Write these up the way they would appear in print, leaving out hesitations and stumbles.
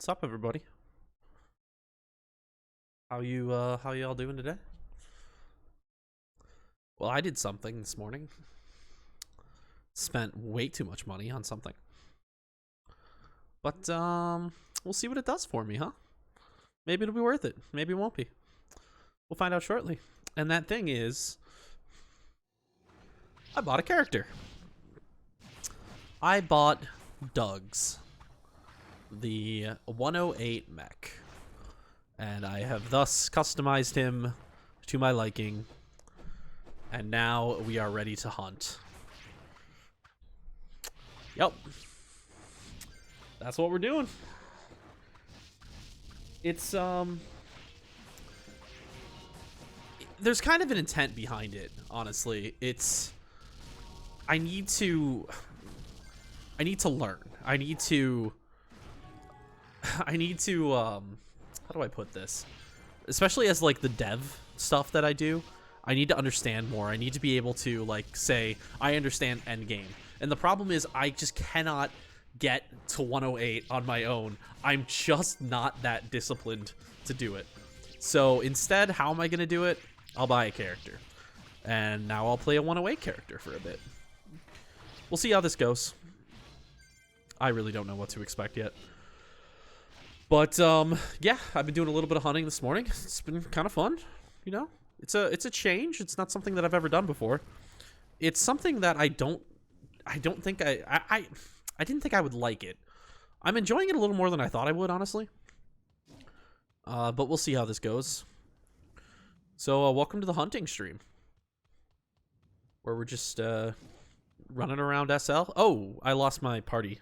What's up, everybody? How you all doing today? Well, I did something this morning. Spent way too much money on something. But we'll see what it does for me, huh? Maybe it'll be worth it. Maybe it won't be. We'll find out shortly. And that thing is, I bought a character. I bought Doug's, the 108 mech. And I have thus customized him to my liking. And now we are ready to hunt. Yep. That's what we're doing. It's, there's kind of an intent behind it, honestly. It's, I need to learn. I need to, how do I put this? Especially as, like, the dev stuff that I do, I need to understand more. I need to be able to, like, say, I understand endgame. And the problem is I just cannot get to 108 on my own. I'm just not that disciplined to do it. So instead, how am I going to do it? I'll buy a character. And now I'll play a 108 character for a bit. We'll see how this goes. I really don't know what to expect yet. But, yeah, I've been doing a little bit of hunting this morning. It's been kind of fun, you know? It's a change. It's not something that I've ever done before. It's something that I don't think I didn't think I would like it. I'm enjoying it a little more than I thought I would, honestly. But we'll see how this goes. So, welcome to the hunting stream, where we're just running around SL. Oh, I lost my party.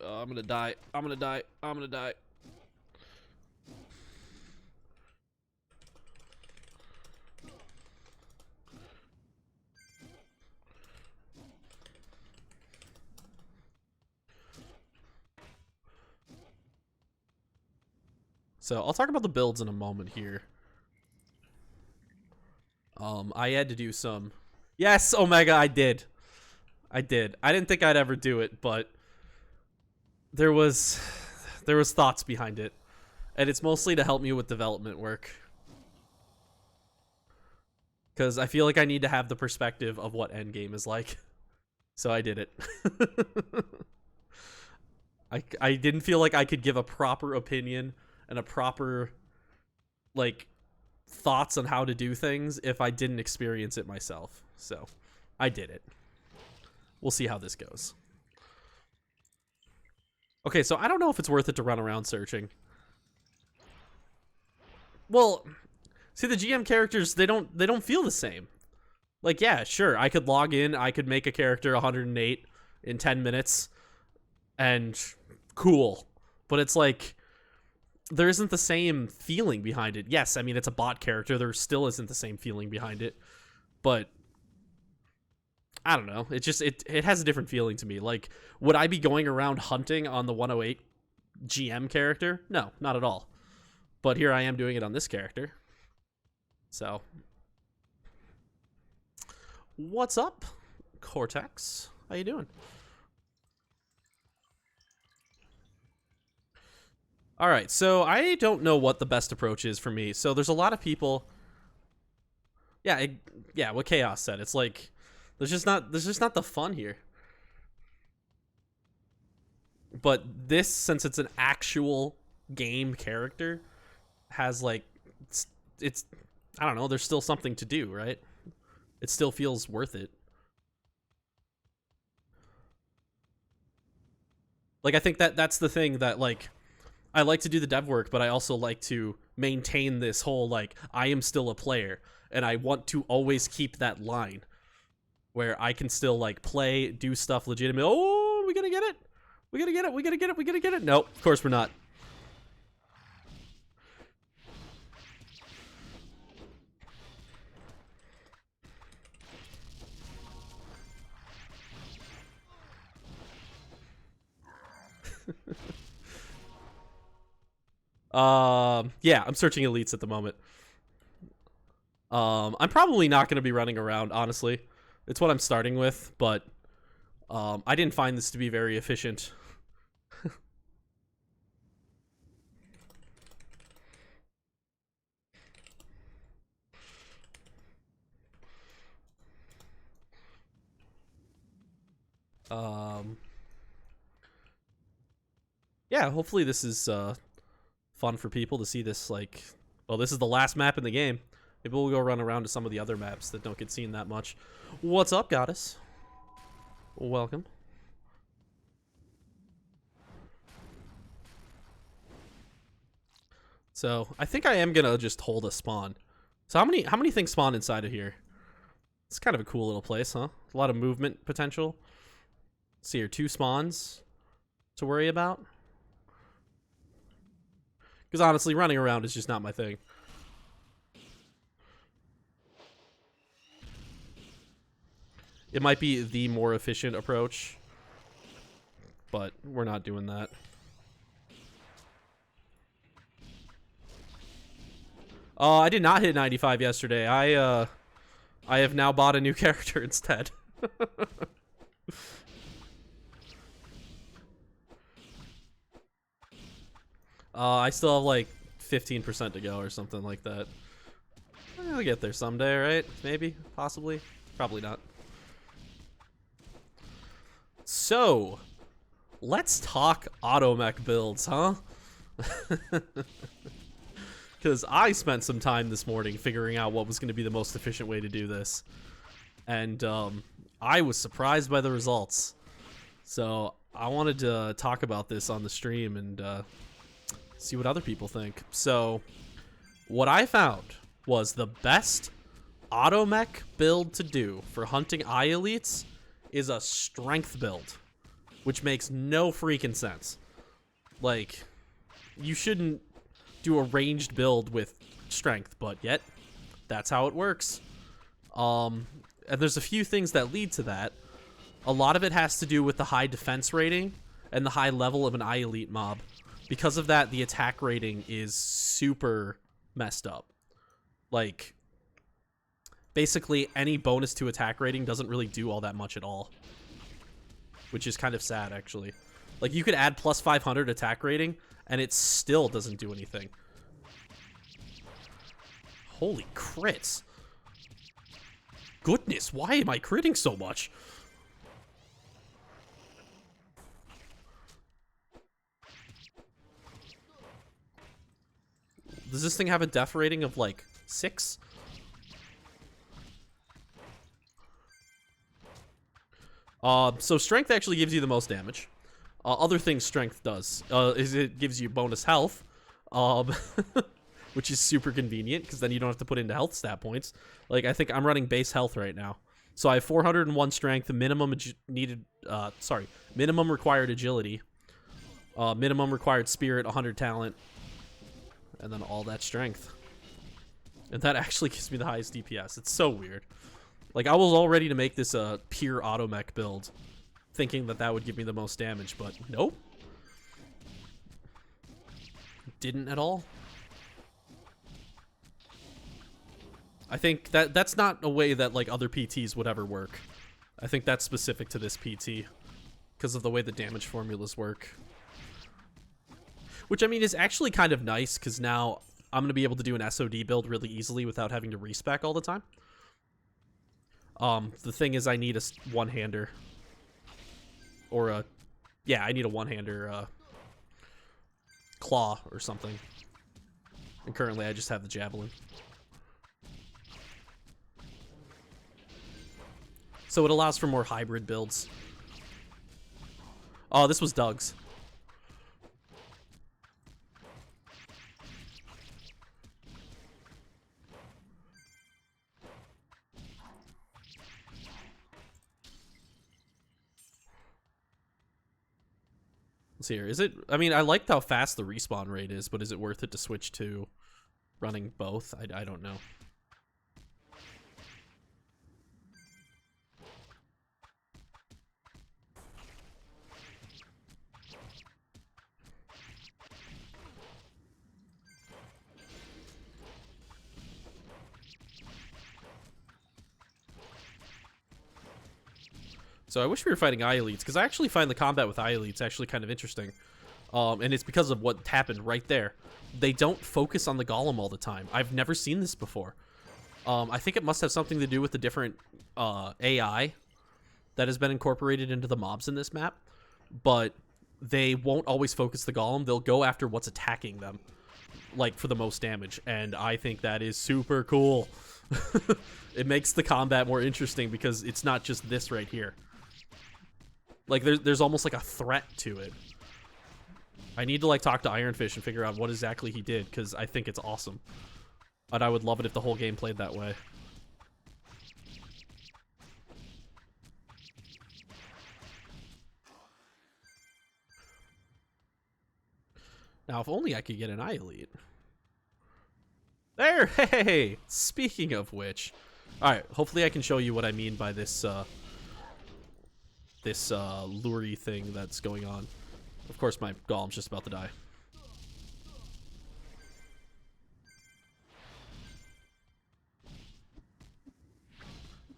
I'm gonna die. I'm gonna die. I'm gonna die. So I'll talk about the builds in a moment here. I had to do some. Yes, Omega, I did. I didn't think I'd ever do it, but there was thoughts behind it, and it's mostly to help me with development work, because I feel like I need to have the perspective of what endgame is like. So I did it. I didn't feel like I could give a proper opinion and a proper, like, thoughts on how to do things if I didn't experience it myself. So I did it. We'll see how this goes. Okay, so I don't know if it's worth it to run around searching. Well, see, the GM characters, they don't feel the same. Like, yeah, sure, I could log in, I could make a character 108 in 10 minutes, and cool. But it's like, there isn't the same feeling behind it. Yes, I mean, it's a bot character, there still isn't the same feeling behind it. But I don't know. It just, it has a different feeling to me. Like, would I be going around hunting on the 108 GM character? No, not at all. But here I am doing it on this character. So, what's up, Cortex? How you doing? All right, so I don't know what the best approach is for me. So there's a lot of people. Yeah, yeah. What Chaos said, it's like there's just not the fun here. But this, since it's an actual game character, has like it's I don't know. There's still something to do, right? It still feels worth it. Like, I think that's the thing that, like, I like to do the dev work, but I also like to maintain this whole, like, I am still a player, and I want to always keep that line where I can still, like, play, do stuff legitimately. Oh, we gonna get it? We gonna get it? We gonna get it? We gonna get it? No, of course we're not. Yeah, I'm searching elites at the moment. I'm probably not going to be running around, honestly. It's what I'm starting with, but I didn't find this to be very efficient. Yeah, hopefully this is fun for people to see this, like, well, this is the last map in the game. Maybe we'll go run around to some of the other maps that don't get seen that much. What's up, goddess? Welcome. So I think I am gonna just hold a spawn. So how many things spawn inside of here? It's kind of a cool little place, huh? A lot of movement potential. Let's see here, 2 spawns to worry about. Because honestly, running around is just not my thing. It might be the more efficient approach, but we're not doing that. I did not hit 95 yesterday. I have now bought a new character instead. I still have like 15% to go or something like that. I'll get there someday, right? Maybe, possibly, probably not. So, let's talk automech builds, huh? Because I spent some time this morning figuring out what was going to be the most efficient way to do this. And I was surprised by the results. So I wanted to talk about this on the stream and see what other people think. So what I found was the best automech build to do for hunting eye elites is a strength build, which makes no freaking sense. Like, you shouldn't do a ranged build with strength, but yet that's how it works. And there's a few things that lead to that. A lot of it has to do with the high defense rating and the high level of an eye elite mob. Because of that, the attack rating is super messed up. Like, basically any bonus to attack rating doesn't really do all that much at all, which is kind of sad, actually. Like, you could add plus 500 attack rating and it still doesn't do anything. Holy crits. Goodness, why am I critting so much? Does this thing have a def rating of like 6? So strength actually gives you the most damage. Other things strength does is it gives you bonus health, which is super convenient because then you don't have to put into health stat points. Like, I think I'm running base health right now, so I have 401 strength, minimum minimum required agility, minimum required spirit, 100 talent, and then all that strength. And that actually gives me the highest DPS. It's so weird. Like, I was all ready to make this a pure automech build, thinking that that would give me the most damage, but nope. Didn't at all. I think that's not a way that, like, other PTs would ever work. I think that's specific to this PT because of the way the damage formulas work. Which, I mean, is actually kind of nice because now I'm going to be able to do an SOD build really easily without having to respec all the time. The thing is, I need a one-hander. Or a... Yeah, I need a one-hander, claw or something. And currently, I just have the javelin. So it allows for more hybrid builds. Oh, this was Doug's. Let's see here. Is it... I mean, I liked how fast the respawn rate is, but is it worth it to switch to running both? I don't know. So I wish we were fighting eye elites, because I actually find the combat with eye elites actually kind of interesting. And it's because of what happened right there. They don't focus on the golem all the time. I've never seen this before. I think it must have something to do with the different AI that has been incorporated into the mobs in this map. But they won't always focus the golem. They'll go after what's attacking them, like, for the most damage. And I think that is super cool. It makes the combat more interesting because it's not just this right here. Like, there's almost like a threat to it. I need to, like, talk to Ironfish and figure out what exactly he did, because I think it's awesome. And I would love it if the whole game played that way. Now, if only I could get an eye elite. There! Hey! Speaking of which... Alright, hopefully I can show you what I mean by this, lure-y thing that's going on. Of course, my golem's just about to die.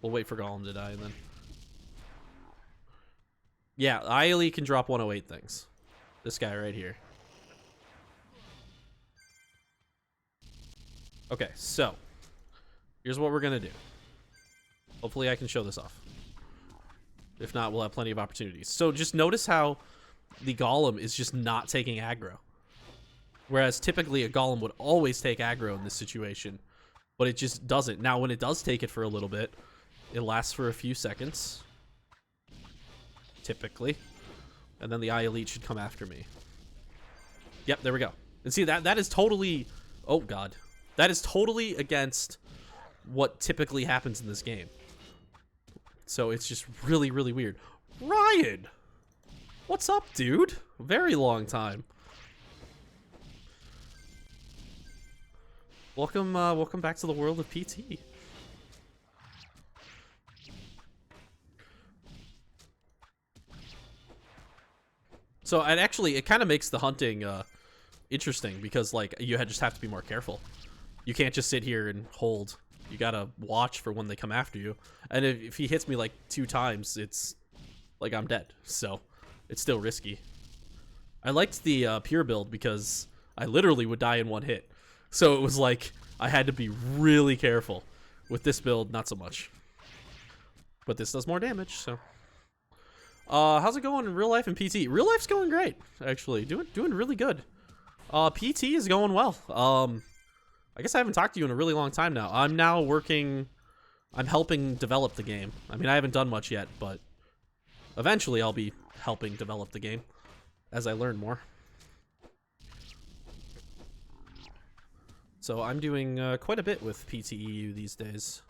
We'll wait for golem to die, and then... Yeah, eye elite can drop 108 things. This guy right here. Okay, so... Here's what we're gonna do. Hopefully I can show this off. If not, we'll have plenty of opportunities. So just notice how the golem is just not taking aggro. Whereas typically a golem would always take aggro in this situation. But it just doesn't. Now when it does take it for a little bit, it lasts for a few seconds. Typically. And then the eye elite should come after me. Yep, there we go. And see, that is totally... Oh, God. That is totally against what typically happens in this game. So it's just really, really weird. Ryan! What's up, dude? Very long time. Welcome, welcome back to the world of PT. So it kind of makes the hunting interesting because, like, you just have to be more careful. You can't just sit here and hold. You gotta watch for when they come after you. And if he hits me like 2 times, it's like I'm dead. So it's still risky. I liked the pure build because I literally would die in 1 hit. So it was like I had to be really careful. With this build, not so much. But this does more damage, so. How's it going in real life and PT? Real life's going great, actually. Doing really good. PT is going well. I guess I haven't talked to you in a really long time now. I'm helping develop the game. I mean, I haven't done much yet, but eventually I'll be helping develop the game as I learn more. So I'm doing quite a bit with PTEU these days.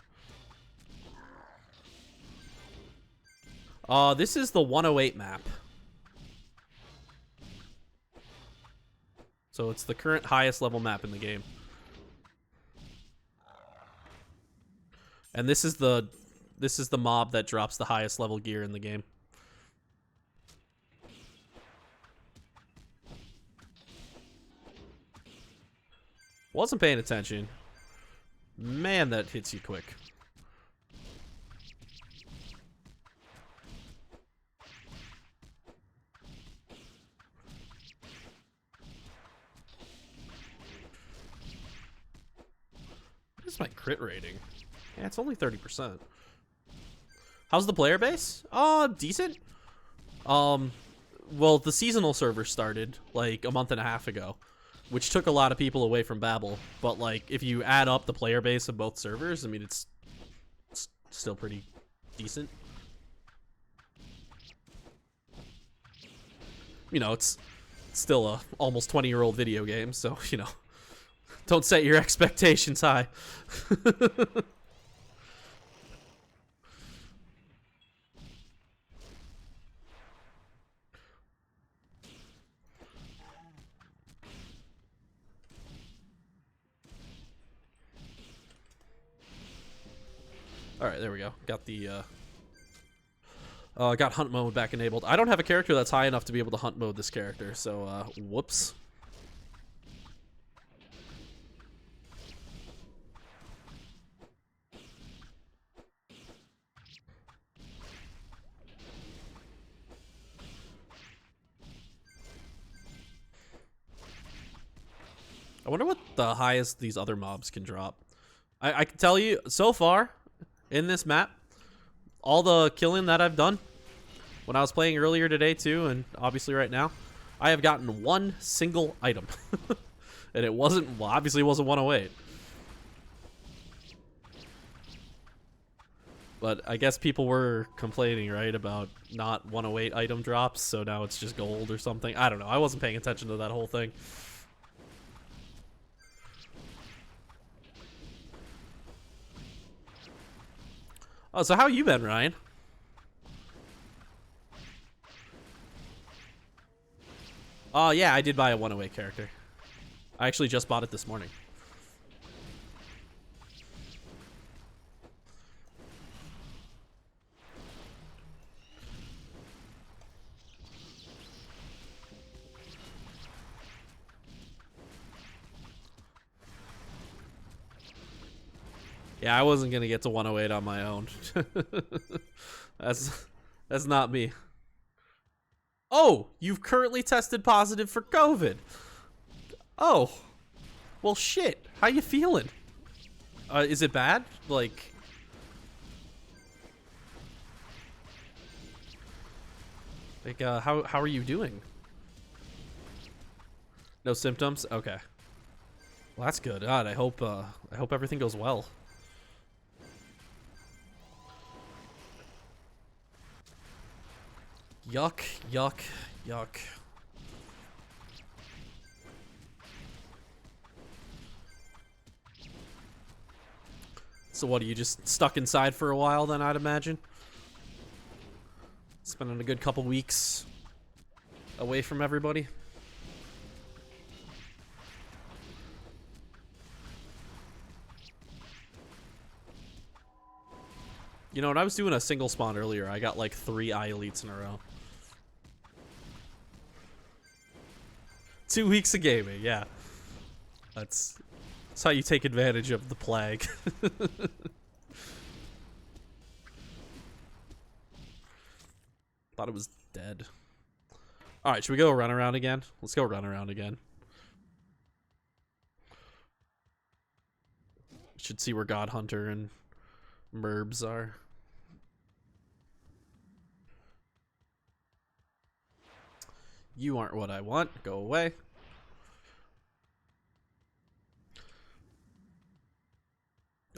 This is the 108 map. So it's the current highest level map in the game. And this is the mob that drops the highest level gear in the game. Wasn't paying attention. Man, that hits you quick. What is my crit rating? Yeah, it's only 30%. How's the player base? Decent. Well, the seasonal server started like a month and a half ago, which took a lot of people away from Babel. But like, if you add up the player base of both servers, I mean, it's still pretty decent. You know, it's still a almost 20-year-old video game, so, you know, don't set your expectations high. All right, there we go. Got the got hunt mode back enabled. I don't have a character that's high enough to be able to hunt mode this character, so whoops. I wonder what the highest these other mobs can drop. I can tell you, so far, in this map, all the killing that I've done, when I was playing earlier today too, and obviously right now, I have gotten one single item. And it wasn't, well, obviously it wasn't 108. But I guess people were complaining, right, about not 108 item drops, so now it's just gold or something. I don't know. I wasn't paying attention to that whole thing. Oh, so how you been, Ryan? Oh, yeah, I did buy a 108 character. I actually just bought it this morning. Yeah, I wasn't gonna get to 108 on my own. That's not me. Oh, you've currently tested positive for COVID. Oh, well, shit. How you feeling? Is it bad? Like, how are you doing? No symptoms? Okay. Well, that's good. God, I hope everything goes well. Yuck, yuck, yuck. So what, are you just stuck inside for a while then, I'd imagine? Spending a good couple weeks away from everybody? You know, when I was doing a single spawn earlier, I got like 3 eye elites in a row. 2 weeks of gaming, yeah. That's how you take advantage of the plague. Thought it was dead. Alright, should we go run around again? Let's go run around again. Should see where God Hunter and Merbs are. You aren't what I want. Go away.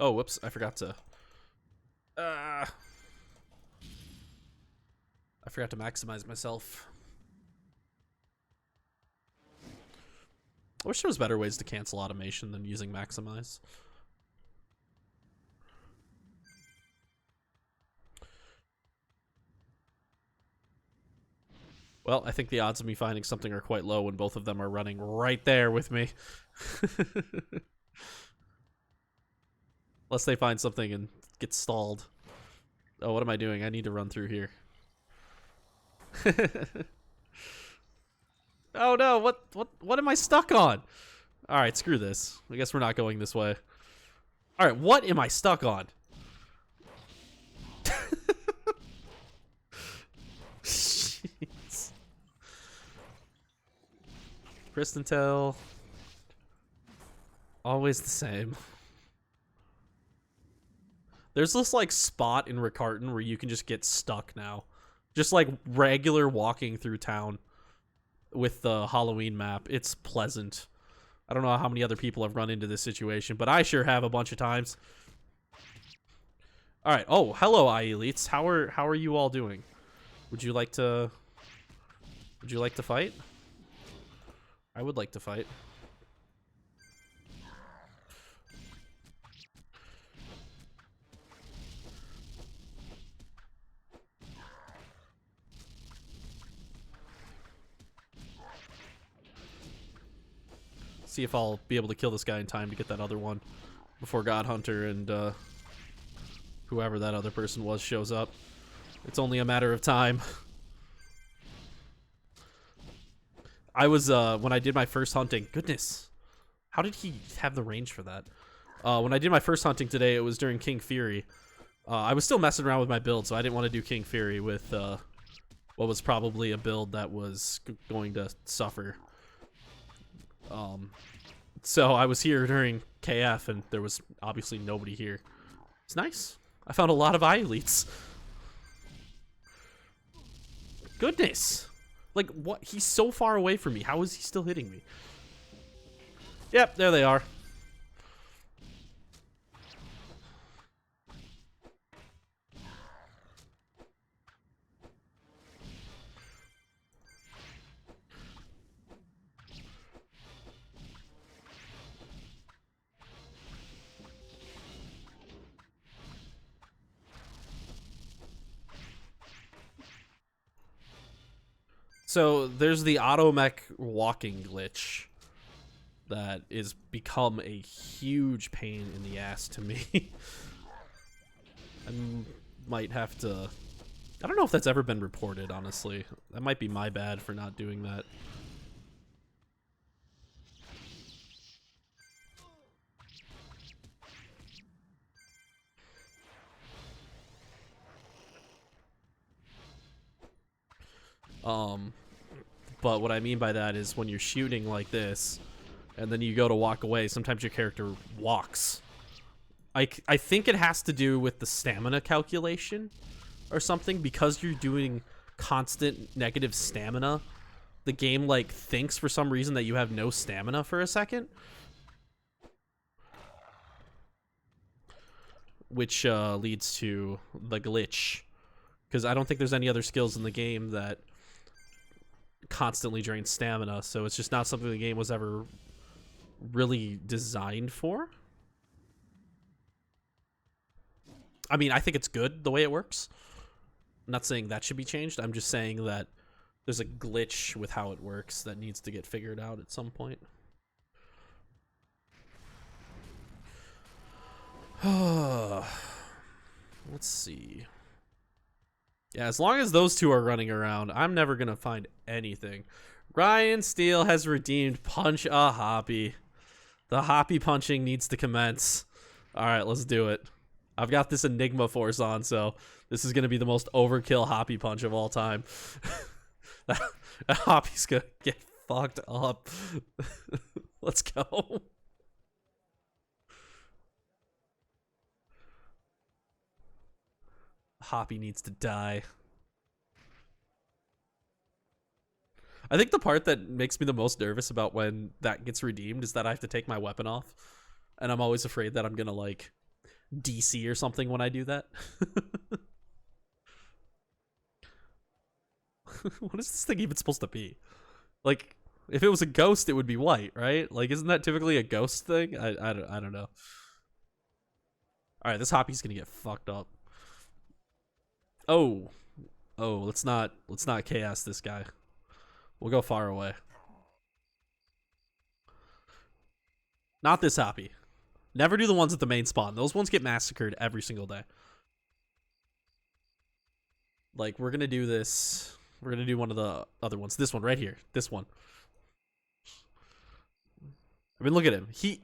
Oh, whoops. I forgot to... I forgot to maximize myself. I wish there was better ways to cancel automation than using maximize. Well, I think the odds of me finding something are quite low when both of them are running right there with me. Unless they find something and get stalled. Oh, what am I doing? I need to run through here. Oh no, what am I stuck on? Alright, screw this. I guess we're not going this way. Alright, what am I stuck on? Jeez. Pristontale. Always the same. There's this like spot in Riccarton where you can just get stuck now. Just like regular walking through town with the Halloween map. It's pleasant. I don't know how many other people have run into this situation, but I sure have a bunch of times. All right. Oh, hello, elites. How are you all doing? Would you like to fight? I would like to fight. See if I'll be able to kill this guy in time to get that other one before God Hunter and whoever that other person was shows up. It's only a matter of time. I was when I did my first hunting. Goodness, how did he have the range for that? When I did my first hunting today, it was during King Fury. I was still messing around with my build, so I didn't want to do King Fury with what was probably a build that was going to suffer. So I was here during KF, and there was obviously nobody here. It's nice. I found a lot of eye elites. Goodness. Like, what? He's so far away from me. How is he still hitting me? Yep, there they are. So there's the automech walking glitch that is become a huge pain in the ass to me. I might have to... I don't know if that's ever been reported, honestly. That might be my bad for not doing that. But what I mean by that is when you're shooting like this, and then you go to walk away, sometimes your character walks. I think it has to do with the stamina calculation or something, because you're doing constant negative stamina. The game, like, thinks for some reason that you have no stamina for a second. Which leads to the glitch. Because I don't think there's any other skills in the game that constantly drain stamina, so it's just not something the game was ever really designed for. I mean, I think it's good the way it works. I'm not saying that should be changed. I'm just saying that there's a glitch with how it works that needs to get figured out at some point. Let's see. Yeah, as long as those two are running around, I'm never gonna find anything. Ryan Steele has redeemed Punch a Hoppy. The Hoppy punching needs to commence. Alright, let's do it. I've got this Enigma Force on, so this is gonna be the most overkill Hoppy punch of all time. that Hoppy's gonna get fucked up. Let's go. Hoppy needs to die. I think the part that makes me the most nervous about when that gets redeemed is that I have to take my weapon off. And I'm always afraid that I'm gonna, like, DC or something when I do that. What is this thing even supposed to be? Like, if it was a ghost, it would be white, right? Like, isn't that typically a ghost thing? I don't know. Alright, this Hoppy's gonna get fucked up. Oh, let's not chaos this guy. We'll go far away. Not this Hoppy. Never do the ones at the main spawn. Those ones get massacred every single day. Like, we're gonna do this. We're gonna do one of the other ones. This one right here. This one. I mean, look at him. He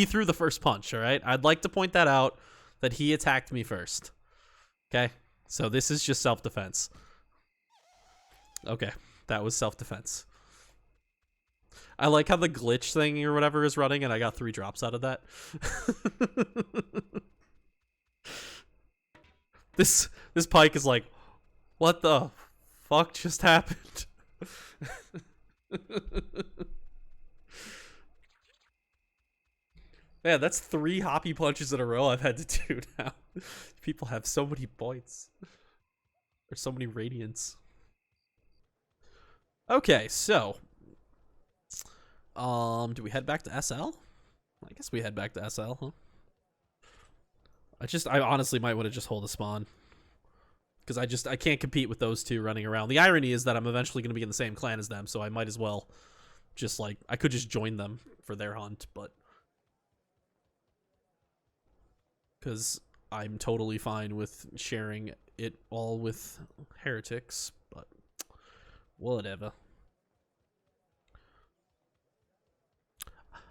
threw the first punch, all right? I'd like to point that out, that he attacked me first. Okay? So this is just self-defense. Okay, that was self-defense. I like how the glitch thing or whatever is running, and I got 3 drops out of that. This Pike is like, what the fuck just happened? Man, that's 3 Hoppy punches in a row I've had to do now. People have so many points. Or so many radiants. Okay, so do we head back to SL? I guess we head back to SL, huh? I honestly might want to just hold a spawn. Because I can't compete with those two running around. The irony is that I'm eventually going to be in the same clan as them, so I might as well just, like, I could just join them for their hunt, but because I'm totally fine with sharing it all with heretics, but whatever.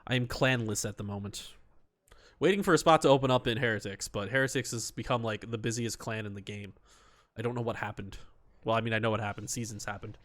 I am clanless at the moment. Waiting for a spot to open up in Heretics, but Heretics has become, like, the busiest clan in the game. I don't know what happened. Well, I mean, I know what happened. Seasons happened.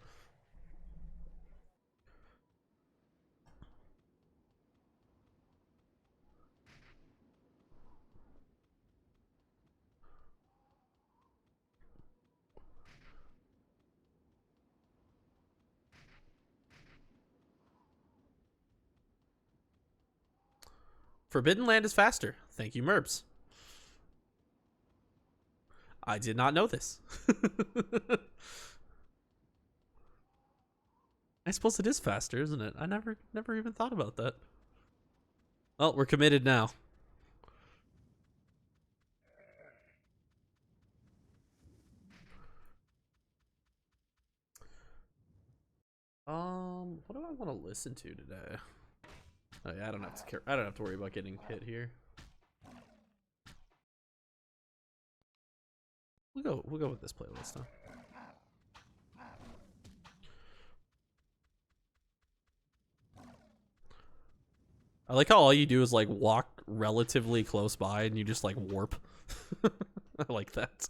Forbidden Land is faster. Thank you, Merbs. I did not know this. I suppose it is faster, isn't it? I never even thought about that. Well, we're committed now. What do I want to listen to today? Oh yeah, I don't have to care. I don't have to worry about getting hit here. We'll go with this playlist, huh? I like how all you do is like walk relatively close by and you just like warp. I like that.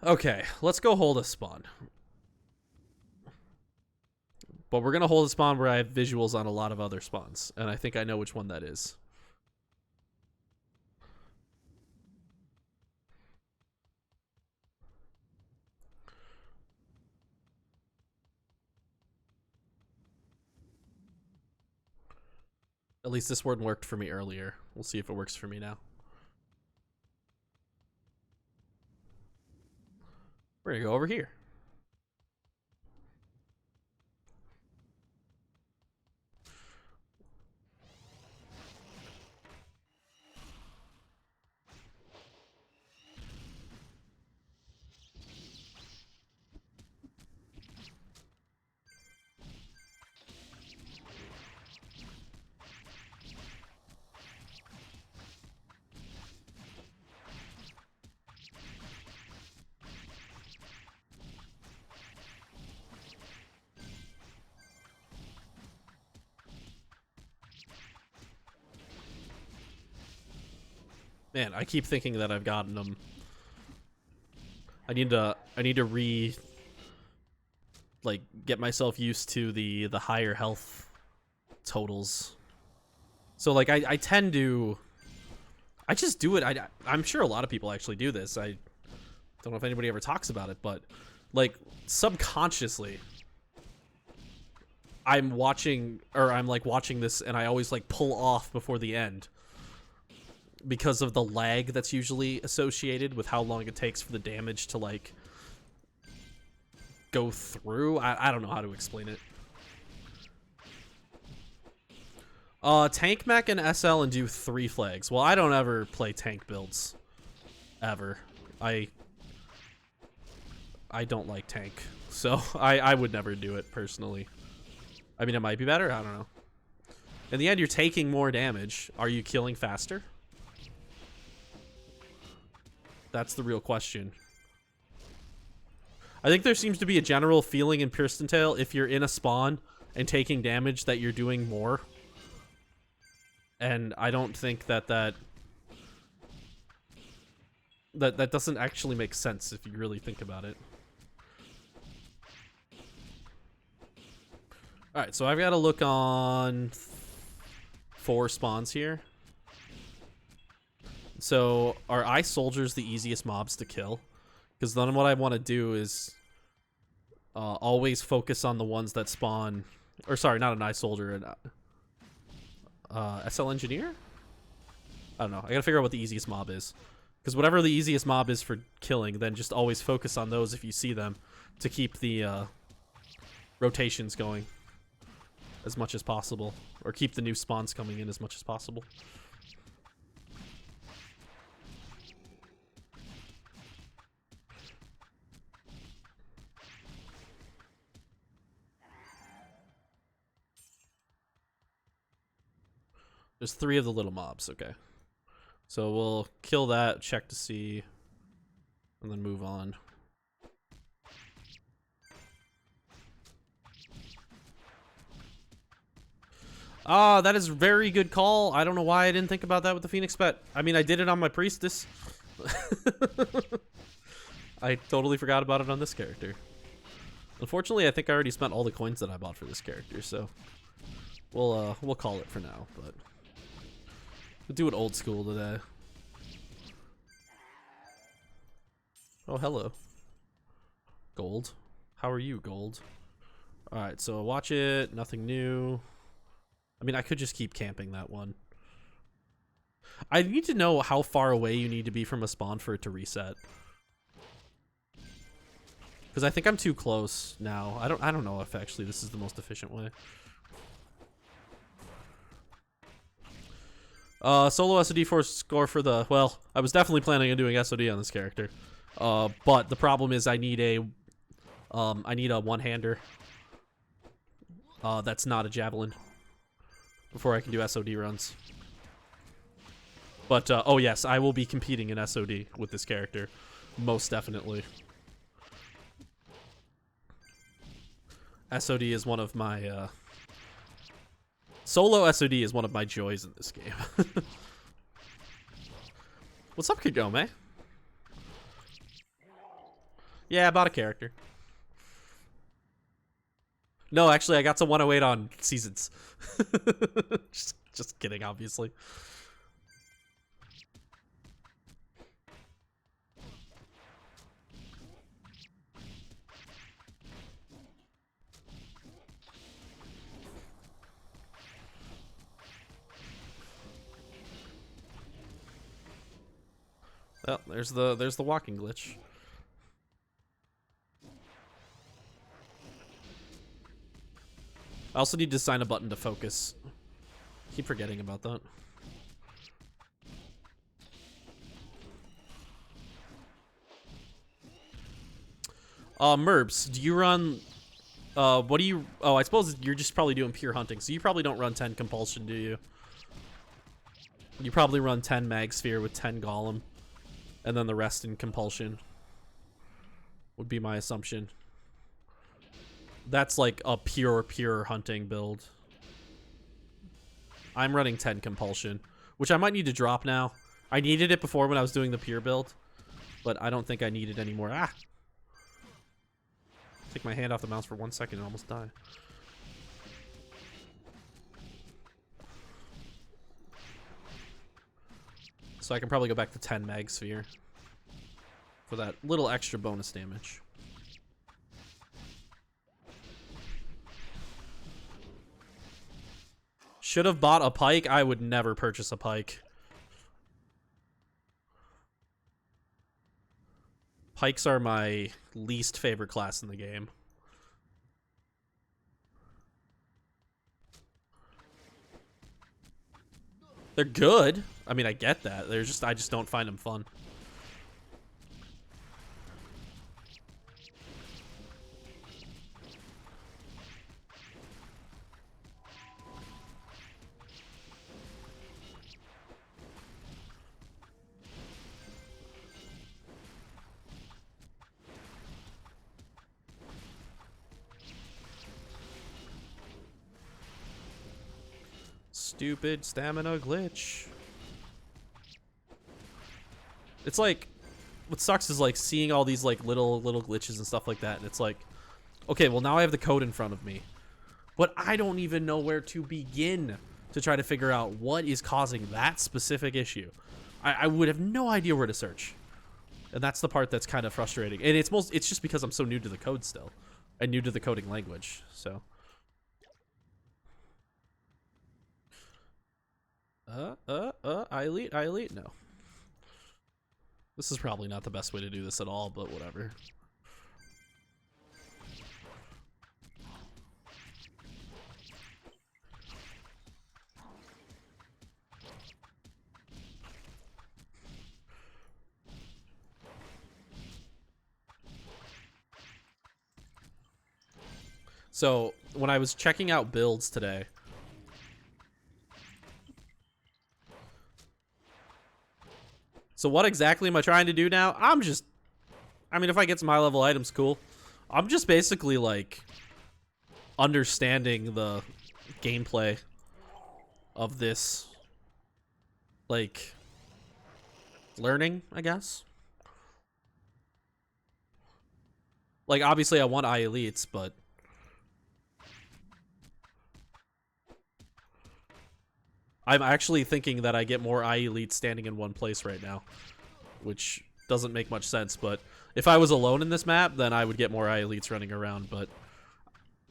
Okay, let's go hold a spawn. But we're gonna hold a spawn where I have visuals on a lot of other spawns, and I think I know which one that is. At least this one worked for me earlier. We'll see if it works for me now. We're gonna go over here. Man, I keep thinking that I've gotten them. I need to get myself used to the higher health totals. So like I tend to, I just do it. I'm sure a lot of people actually do this. I don't know if anybody ever talks about it, but like subconsciously I'm watching this and I always like pull off before the end because of the lag that's usually associated with how long it takes for the damage to like go through. I don't know how to explain it. Tank mech and SL and do 3 flags. Well, I don't ever play tank builds ever. I don't like tank, so I would never do it personally. I mean, it might be better, I don't know. In the end, you're taking more damage. Are you killing faster? That's the real question. I think there seems to be a general feeling in Pristontale if you're in a spawn and taking damage that you're doing more. And I don't think that doesn't actually make sense if you really think about it. Alright, so I've got to look on 4 spawns here. So, are ice soldiers the easiest mobs to kill? Because then what I want to do is always focus on the ones that spawn... Or sorry, not an ice soldier, an SL engineer? I don't know. I gotta figure out what the easiest mob is. Because whatever the easiest mob is for killing, then just always focus on those if you see them to keep the rotations going as much as possible. Or keep the new spawns coming in as much as possible. There's 3 of the little mobs, okay. So we'll kill that, check to see, and then move on. Ah, that is a very good call. I don't know why I didn't think about that with the Phoenix Pet. I mean, I did it on my Priestess. I totally forgot about it on this character. Unfortunately, I think I already spent all the coins that I bought for this character, so we'll call it for now, but we'll do it old school today. Oh, hello. Gold. How are you, Gold? Alright, so watch it. Nothing new. I mean, I could just keep camping that one. I need to know how far away you need to be from a spawn for it to reset. Because I think I'm too close now. I don't know if actually this is the most efficient way. Solo SOD for score for the... Well, I was definitely planning on doing SOD on this character. But the problem is I need a one-hander. That's not a javelin. Before I can do SOD runs. But, oh yes, I will be competing in SOD with this character. Most definitely. SOD is one of my, Solo SOD is one of my joys in this game. What's up, Kagome? Yeah, I bought a character. No, actually, I got to 108 on seasons. just kidding, obviously. Oh, there's the walking glitch. I also need to assign a button to focus. Keep forgetting about that. Merbs, do you run what do you... Oh, I suppose you're just probably doing pure hunting, so you probably don't run 10 compulsion, do you? You probably run 10 mag sphere with 10 golem. And then the rest in compulsion. Would be my assumption. That's like a pure hunting build. I'm running 10 compulsion, which I might need to drop now. I needed it before when I was doing the pure build, but I don't think I need it anymore. Ah! Take my hand off the mouse for 1 second and almost die. So I can probably go back to 10 mag sphere for that little extra bonus damage. Should have bought a pike. I would never purchase a pike. Pikes are my least favorite class in the game. They're good. I mean, I get that. I just don't find them fun. Stupid stamina glitch. It's like, what sucks is like seeing all these like little glitches and stuff like that, and it's like, okay, well now I have the code in front of me, but I don't even know where to begin to try to figure out what is causing that specific issue. I would have no idea where to search, and that's the part that's kind of frustrating. And it's just because I'm so new to the code still, and new to the coding language, so. I elite? No. This is probably not the best way to do this at all, but whatever. So, when I was checking out builds today, so what exactly am I trying to do now? I mean, if I get some high level items, cool. I'm just basically like understanding the gameplay of this, like learning, I guess. Like obviously I want eye elites, but I'm actually thinking that I get more eye elites standing in one place right now, which doesn't make much sense, but if I was alone in this map, then I would get more eye elites running around, but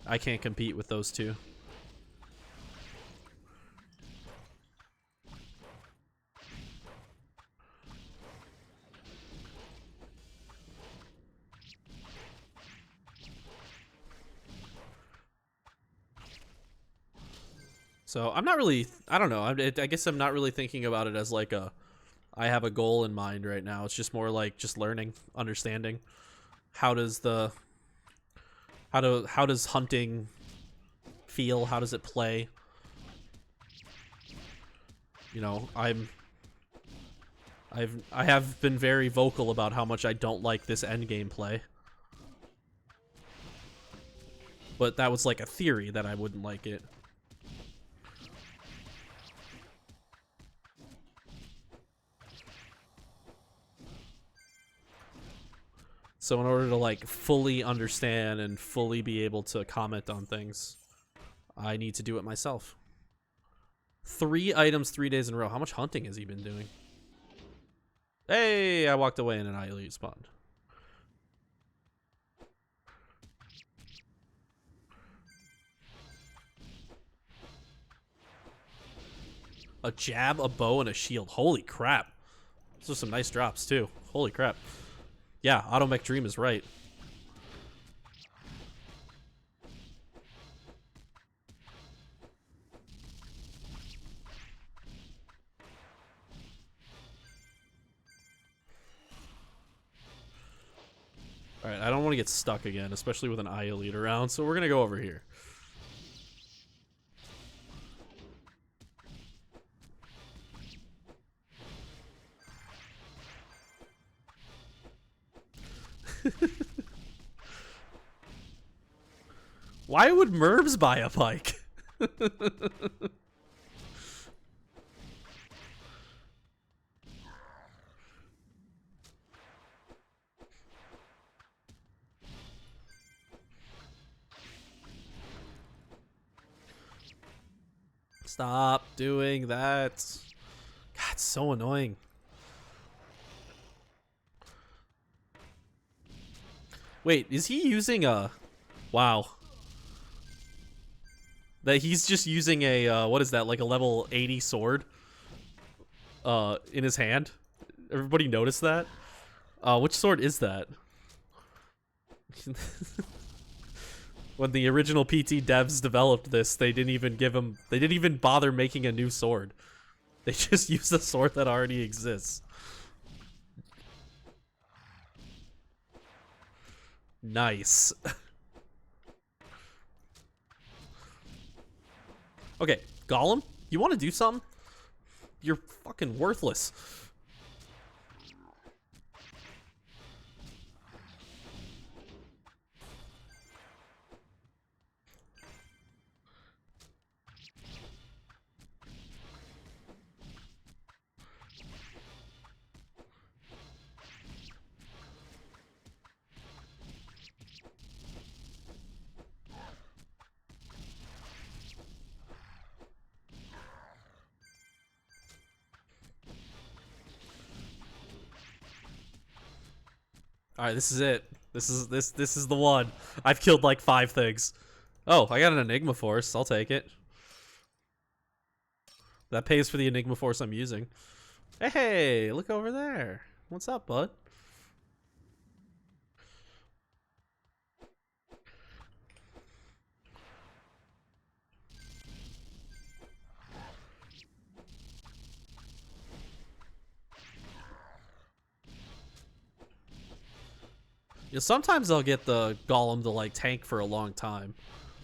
I can't compete with those two. So I'm not really, I don't know. I guess I'm not really thinking about it as like I have a goal in mind right now. It's just more like just learning, understanding. How does how does hunting feel? How does it play? You know, I have been very vocal about how much I don't like this end game play. But that was like a theory that I wouldn't like it. So in order to like fully understand and fully be able to comment on things, I need to do it myself. 3 items 3 days in a row. How much hunting has he been doing? Hey, I walked away and an ILU spawned. A jab, a bow, and a shield. Holy crap. Those are some nice drops too. Holy crap. Yeah, Automech Dream is right. Alright, I don't want to get stuck again, especially with an Aya lead around, so we're going to go over here. Why would Merbs buy a pike? Stop doing that. God, it's so annoying. Wait, is he using a... Wow. That he's just using a, what is that, like a level 80 sword? In his hand? Everybody notice that? Which sword is that? When the original PT devs developed this, they didn't even bother making a new sword. They just used a sword that already exists. Nice. Okay, Gollum, you want to do something? You're fucking worthless. All right, this is it. This is the one. I've killed like 5 things. Oh, I got an Enigma Force. I'll take it. That pays for the Enigma Force I'm using. Hey, look over there. What's up, bud? Yeah, sometimes I'll get the Golem to like tank for a long time,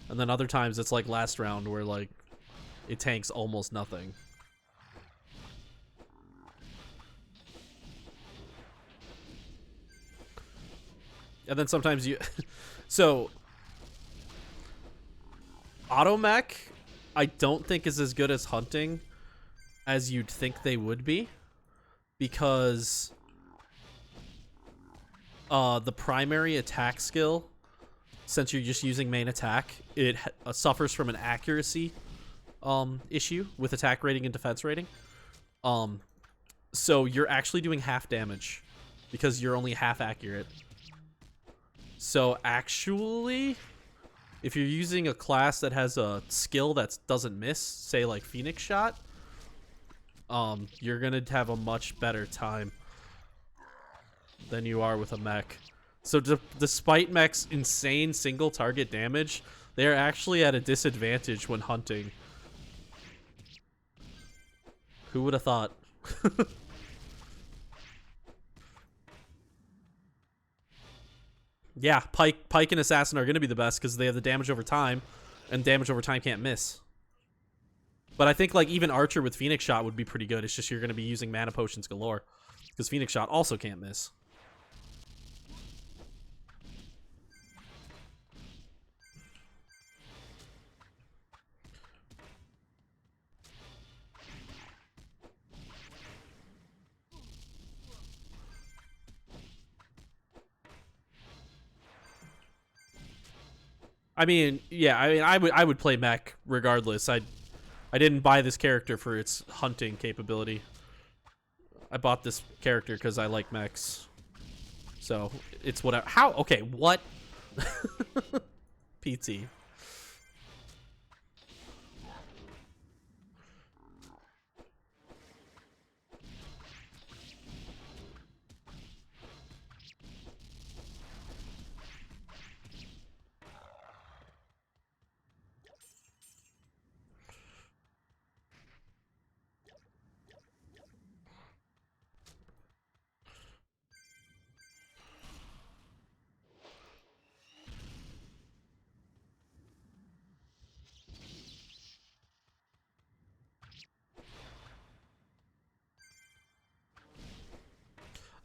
and then other times it's like last round where like it tanks almost nothing. And then sometimes you so Automech I don't think is as good as hunting as you'd think they would be, because the primary attack skill, since you're just using main attack, it suffers from an accuracy issue with attack rating and defense rating. So you're actually doing half damage because you're only half accurate. So actually, if you're using a class that has a skill that doesn't miss, say like Phoenix Shot, you're gonna have a much better time than you are with a mech. So despite mech's insane single target damage, they're actually at a disadvantage when hunting. Who would have thought? Yeah, Pike and Assassin are going to be the best because they have the damage over time, and damage over time can't miss. But I think like even Archer with Phoenix Shot would be pretty good. It's just you're going to be using mana potions galore because Phoenix Shot also can't miss. I mean, yeah, I would play mech regardless. I didn't buy this character for its hunting capability. I bought this character because I like mechs. So it's whatever. How? Okay, what? PT.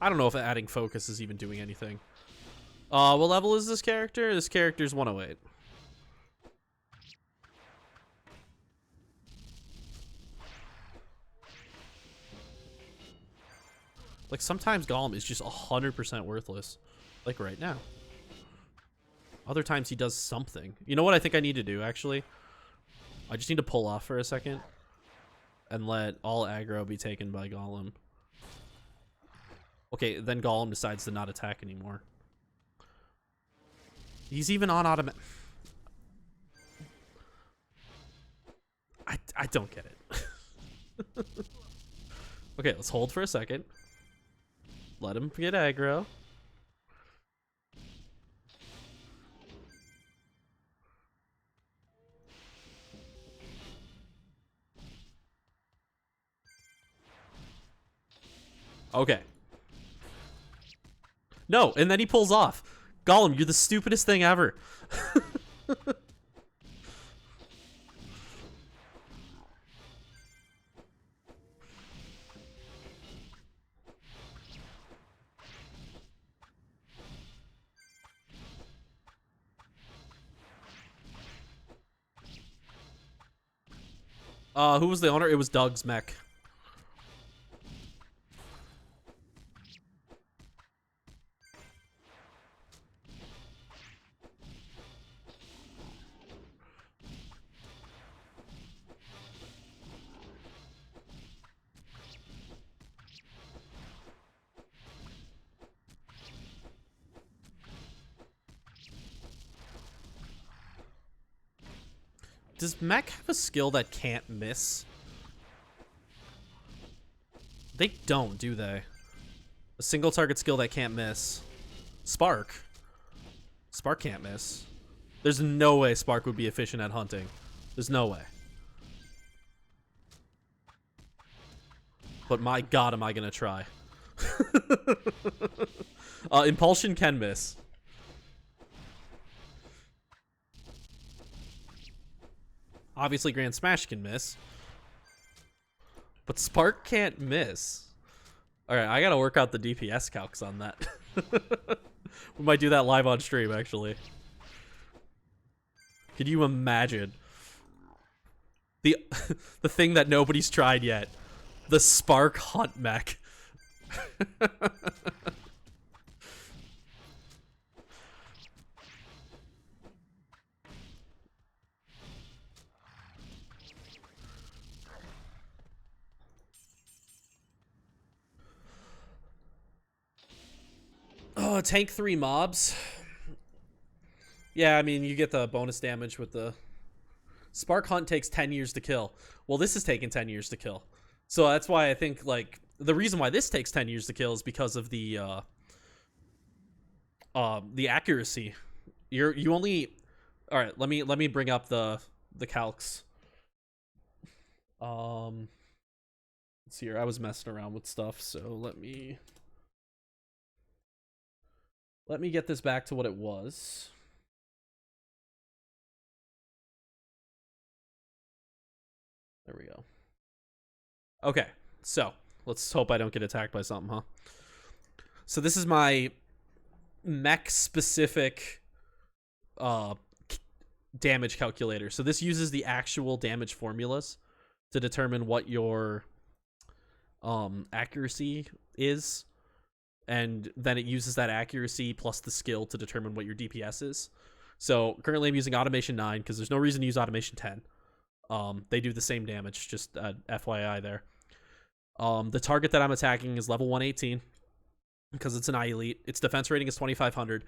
I don't know if adding focus is even doing anything. What level is this character? This character's 108. Like, sometimes Golem is just 100% worthless. Like, right now. Other times he does something. You know what I think I need to do, actually? I just need to pull off for a second. And let all aggro be taken by Golem. Okay, then Golem decides to not attack anymore. He's even on automatic. I don't get it. Okay, let's hold for a second. Let him get aggro. Okay. No, and then he pulls off. Golem, you're the stupidest thing ever. Who was the owner? It was Doug's mech. Does mech have a skill that can't miss? They don't, do they? A single target skill that can't miss. Spark. Spark can't miss. There's no way Spark would be efficient at hunting. There's no way. But my god, am I gonna try. Impulsion can miss. Obviously, Grand Smash can miss. But Spark can't miss. Alright, I gotta work out the DPS calcs on that. We might do that live on stream, actually. Could you imagine? The the thing that nobody's tried yet. The Spark Hunt mech. Oh, tank 3 mobs. Yeah, I mean, you get the bonus damage with the... Spark Hunt takes 10 years to kill. Well, this is taking 10 years to kill. So that's why I think, like, the reason why this takes 10 years to kill is because of the accuracy. You only... Alright, let me bring up the calcs. Let's see here. I was messing around with stuff, so let me get this back to what it was. There we go. Okay, so let's hope I don't get attacked by something, huh? So this is my mech specific damage calculator. So this uses the actual damage formulas to determine what your accuracy is, and then it uses that accuracy plus the skill to determine what your DPS is. So currently I'm using automation 9 because there's no reason to use automation 10. They do the same damage, just FYI there. The target that I'm attacking is level 118 because it's an I elite. Its defense rating is 2500.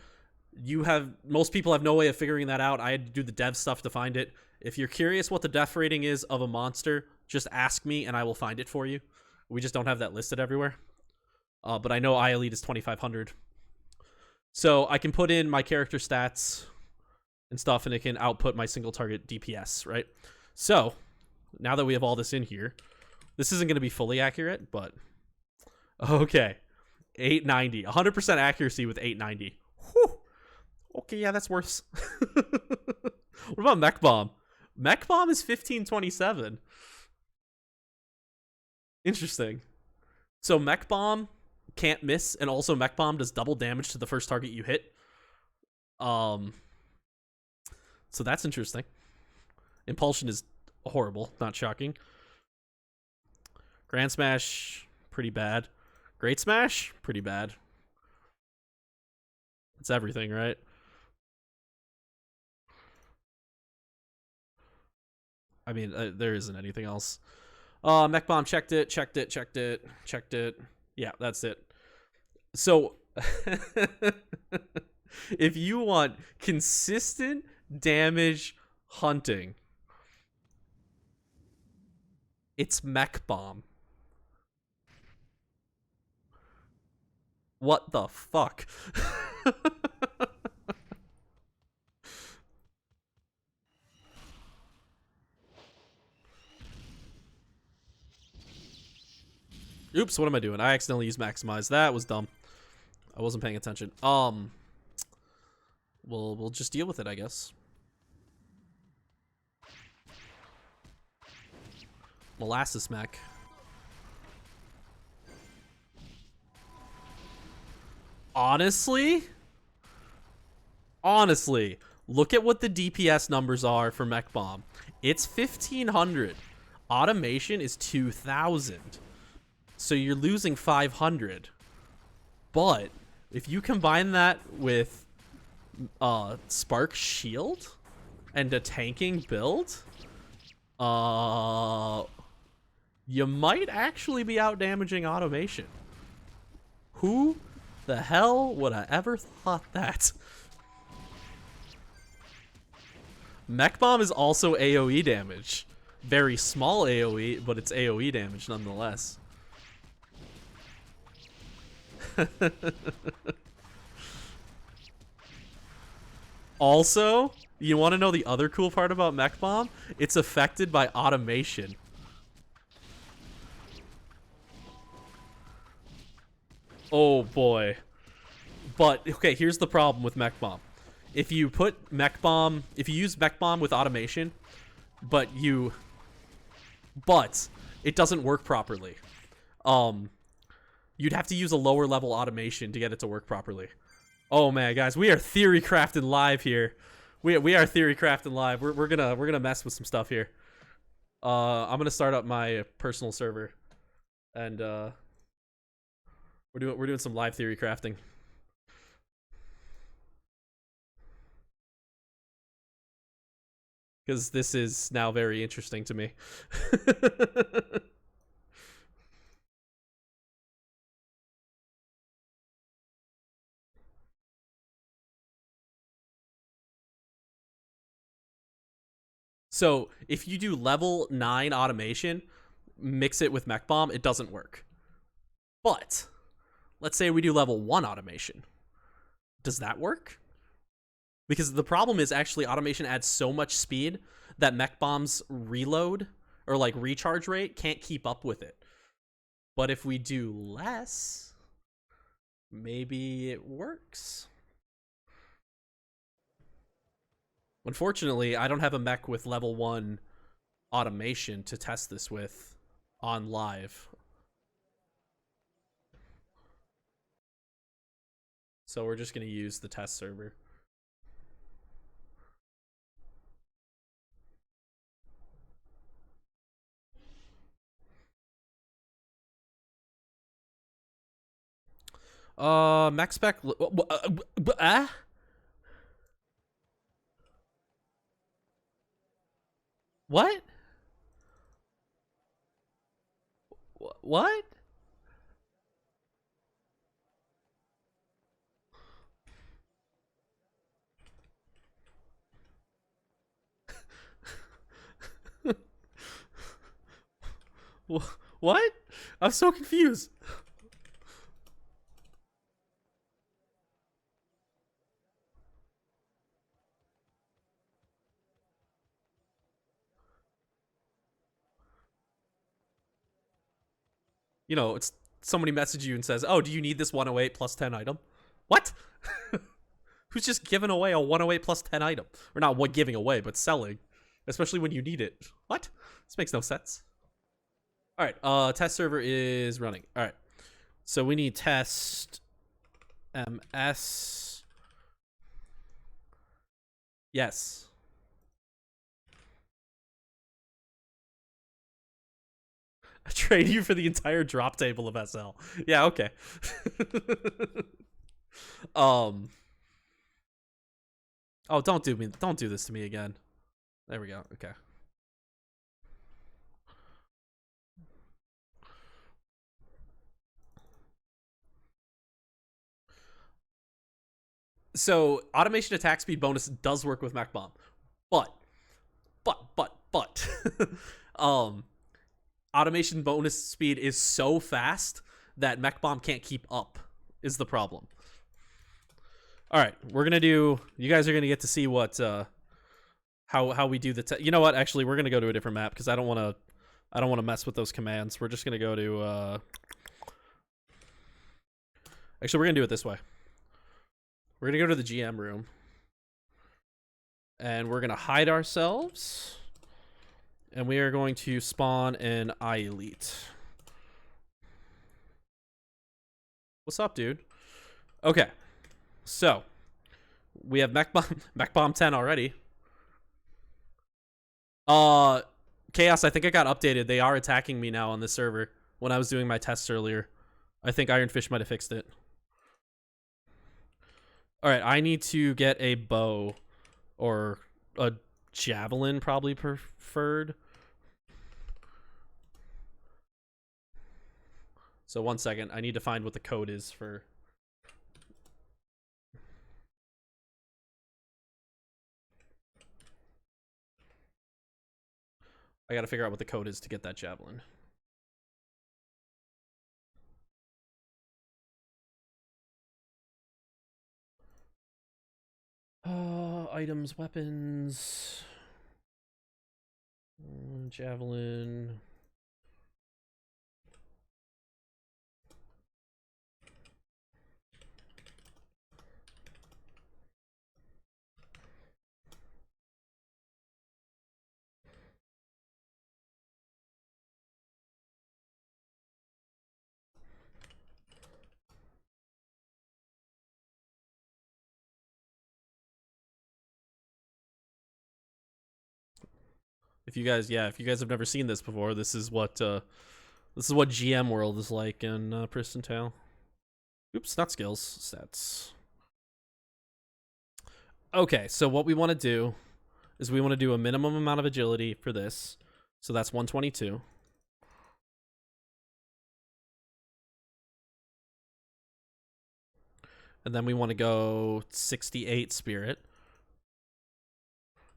Most people have no way of figuring that out. I had to do the dev stuff to find it. If you're curious what the def rating is of a monster, just ask me and I will find it for you. We just don't have that listed everywhere. But I know I elite is 2500. So I can put in my character stats and stuff, and it can output my single target DPS, right? So now that we have all this in here, this isn't going to be fully accurate, but okay. 890. 100% accuracy with 890. Whew. Okay, yeah, that's worse. What about Mech Bomb? Mech Bomb is 1527. Interesting. So Mech Bomb can't miss, and also Mech Bomb does double damage to the first target you hit. So that's interesting. Impulsion is horrible, not shocking. Grand Smash, pretty bad. Great Smash, pretty bad. It's everything, right? I mean, there isn't anything else. Mech Bomb checked it. Yeah, that's it. So, if you want consistent damage hunting, it's Mech Bomb. What the fuck? Oops, what am I doing? I accidentally used maximize. That was dumb. I wasn't paying attention. We'll just deal with it, I guess. Molasses mech. Honestly, look at what the DPS numbers are for Mech Bomb. It's 1500. Automation is 2000. So you're losing 500. But if you combine that with Spark Shield and a tanking build, you might actually be out damaging automation. Who the hell would I ever thought that? Mech Bomb is also AoE damage. Very small AoE, but it's AoE damage nonetheless. Also, you want to know the other cool part about Mech Bomb? It's affected by automation. Oh boy. But okay, here's the problem with Mech Bomb. If you use Mech Bomb with automation, but it doesn't work properly. You'd have to use a lower level automation to get it to work properly. Oh man, guys, we are theory crafting live here. We are theory crafting live. We're gonna mess with some stuff here. I'm gonna start up my personal server, and we're doing some live theory crafting. Because this is now very interesting to me. So if you do level 9 automation, mix it with Mech Bomb, it doesn't work. But let's say we do level 1 automation. Does that work? Because the problem is actually automation adds so much speed that Mech Bomb's reload or like recharge rate can't keep up with it. But if we do less, maybe it works. Unfortunately, I don't have a mech with level 1 automation to test this with on live. So we're just going to use the test server. Mech spec. What? What? What? I'm so confused. You know, it's somebody message you and says, "Oh, do you need this 108 plus 10 item?" What? Who's just giving away a 108 plus 10 item? Or not what giving away, but selling. Especially when you need it. What? This makes no sense. Alright, test server is running. Alright. So we need test MS. Yes. I trade you for the entire drop table of SL. Yeah, okay. Oh, don't do this to me again. There we go. Okay. So automation attack speed bonus does work with mech bomb, but um automation bonus speed is so fast that mech bomb can't keep up is the problem. All right, we're gonna do. You guys are gonna get to see what how we do the. You know what? Actually, we're gonna go to a different map because I don't want to mess with those commands. We're just gonna go to. Actually, we're gonna do it this way. We're gonna go to the GM room, and we're gonna hide ourselves, and we are going to spawn an I-Elite. What's up, dude? Okay, so we have mech bomb 10 already. Chaos, I think it got updated. They are attacking me now on this server. When I was doing my tests earlier, I think Ironfish might have fixed it. All right, I need to get a bow or a javelin, probably preferred. So 1 second, I need to find what the code is for. I gotta figure out what the code is to get that javelin. Items, weapons, javelin. If you guys have never seen this before, this is what GM world is like in Pristontale. Oops, not skills, stats. Okay, so what we want to do is we want to do a minimum amount of agility for this. So that's 122. And then we want to go 68 spirit.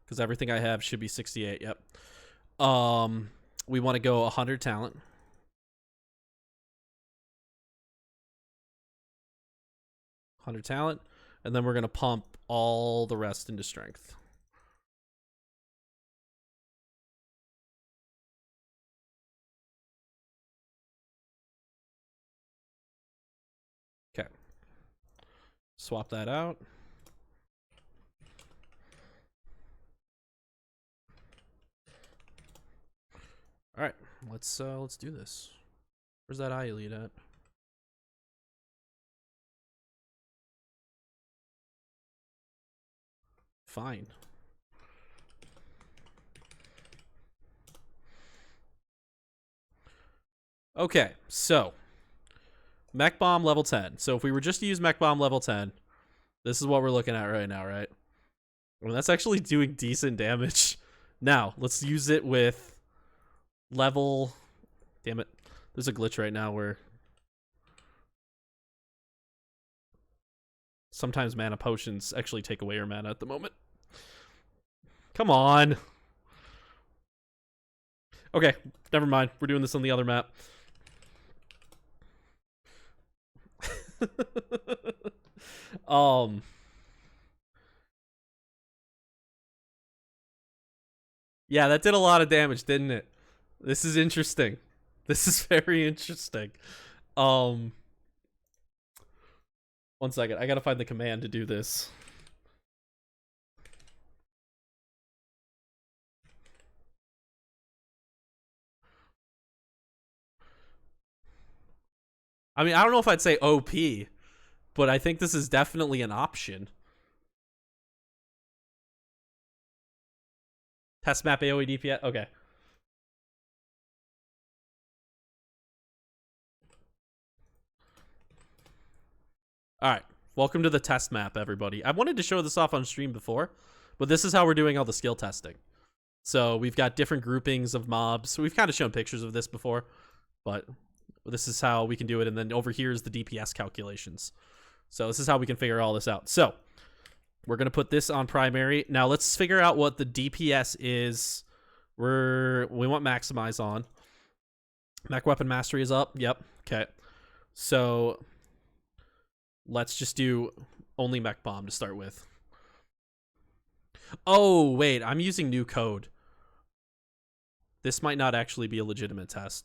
Because everything I have should be 68, yep. We want to go 100 talent. 100 talent. And then we're going to pump all the rest into strength. Swap that out. All right, let's do this. Where's that eye lead at? Fine. Okay, so mech bomb level 10. So if we were just to use mech bomb level 10, this is what we're looking at right now, right? Well, that's actually doing decent damage. Now, let's use it with level... Damn it. There's a glitch right now where sometimes mana potions actually take away your mana at the moment. Come on. Okay, never mind. We're doing this on the other map. Yeah, that did a lot of damage, didn't it? This is interesting. This is very interesting. 1 second. I gotta find the command to do this. I mean, I don't know if I'd say OP, but I think this is definitely an option. Test map AoE DPS? Okay. Alright. Welcome to the test map, everybody. I wanted to show this off on stream before, but this is how we're doing all the skill testing. So we've got different groupings of mobs. We've kind of shown pictures of this before, but this is how we can do it. And then over here is the DPS calculations. So this is how we can figure all this out. So we're going to put this on primary. Now let's figure out what the DPS is. We want maximize on. Mech weapon mastery is up. Yep. Okay. So let's just do only mech bomb to start with. Oh, wait. I'm using new code. This might not actually be a legitimate test.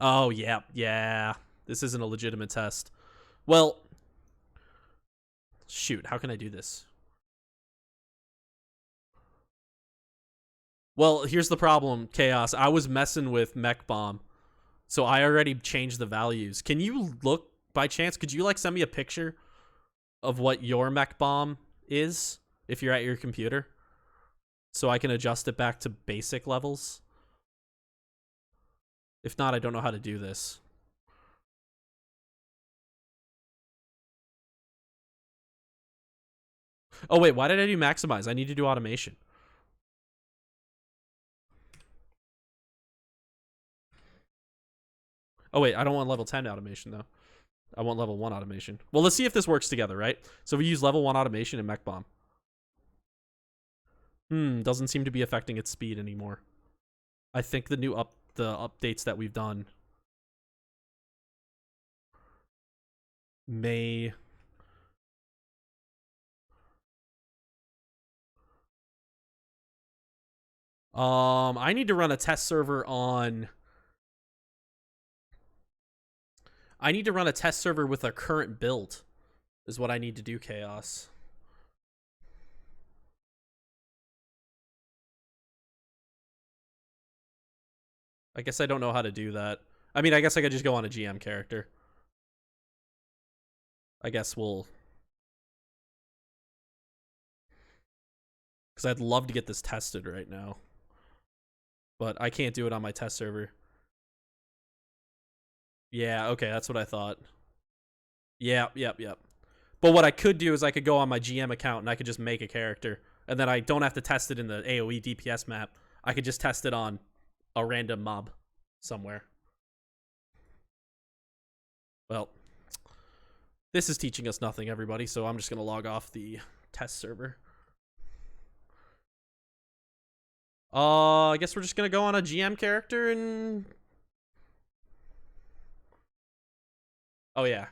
Oh, yeah. Yeah. This isn't a legitimate test. Well, shoot. How can I do this? Well, here's the problem, Chaos. I was messing with mech bomb, so I already changed the values. Can you look, by chance, could you like send me a picture of what your mech bomb is if you're at your computer, so I can adjust it back to basic levels? If not, I don't know how to do this. Oh wait, why did I do maximize? I need to do automation. Oh wait, I don't want level 10 automation though. I want level 1 automation. Well, let's see if this works together, right? So we use level 1 automation in mech bomb. Doesn't seem to be affecting its speed anymore. I think the new updates that we've done may... I need to run a test server on... I need to run a test server with a current build, is what I need to do, Chaos. I guess I don't know how to do that. I mean, I guess I could just go on a GM character. I guess we'll... Because I'd love to get this tested right now. But I can't do it on my test server. Yeah, okay, that's what I thought. Yep. But what I could do is I could go on my GM account and I could just make a character. And then I don't have to test it in the AoE DPS map. I could just test it on a random mob somewhere. Well, this is teaching us nothing, everybody, so I'm just going to log off the test server. I guess we're just going to go on a GM character and... Oh, yeah.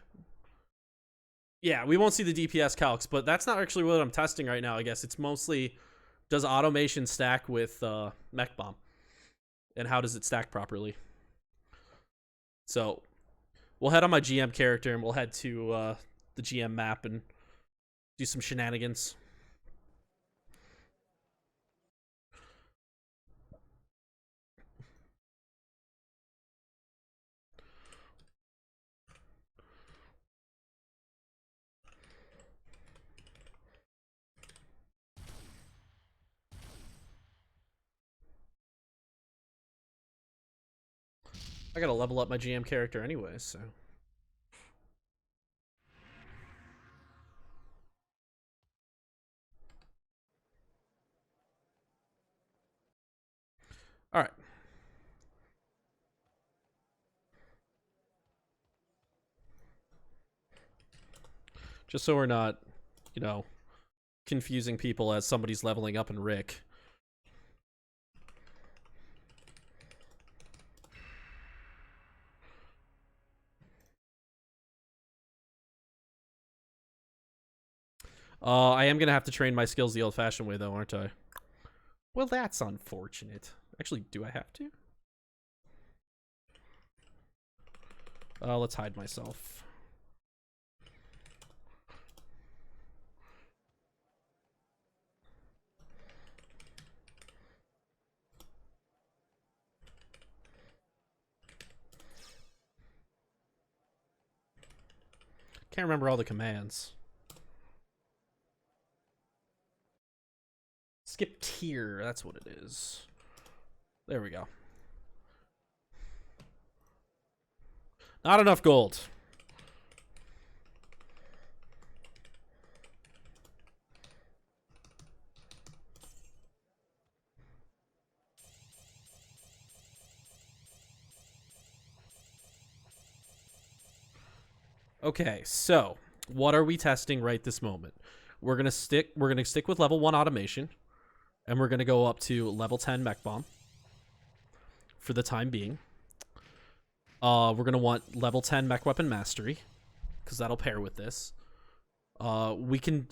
Yeah, we won't see the DPS calcs, but that's not actually what I'm testing right now, I guess. It's mostly, does automation stack with mech bomb? And how does it stack properly? So, we'll head on my GM character and we'll head to the GM map and do some shenanigans. I gotta level up my GM character anyway, so. Alright. Just so we're not, you know, confusing people as somebody's leveling up in Rick. I am gonna have to train my skills the old-fashioned way, though, aren't I? Well, that's unfortunate. Actually, do I have to? Let's hide myself. Can't remember all the commands. Skip tier, that's what it is. There we go. Not enough gold. Okay, so what are we testing right this moment? We're gonna stick with level 1 automation, and we're gonna go up to level 10 mech bomb for the time being. We're gonna want level 10 mech weapon mastery, because that'll pair with this. We can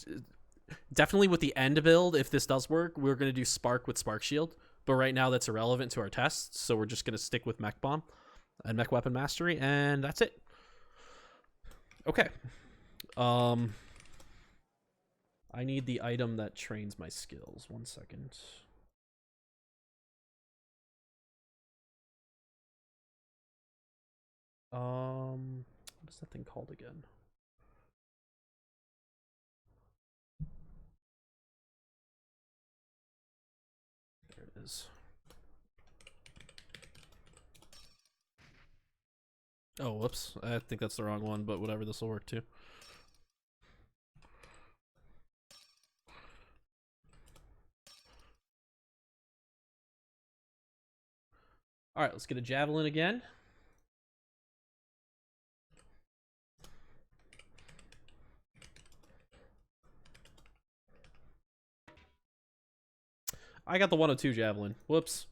definitely with the end build, if this does work, we're gonna do spark with spark shield, but right now that's irrelevant to our tests, so we're just gonna stick with mech bomb and mech weapon mastery, and that's it. Okay. I need the item that trains my skills. 1 second. What is that thing called again? There it is. Oh, whoops. I think that's the wrong one, but whatever, this will work too. Alright, let's get a javelin again. I got the 102 javelin. Whoops.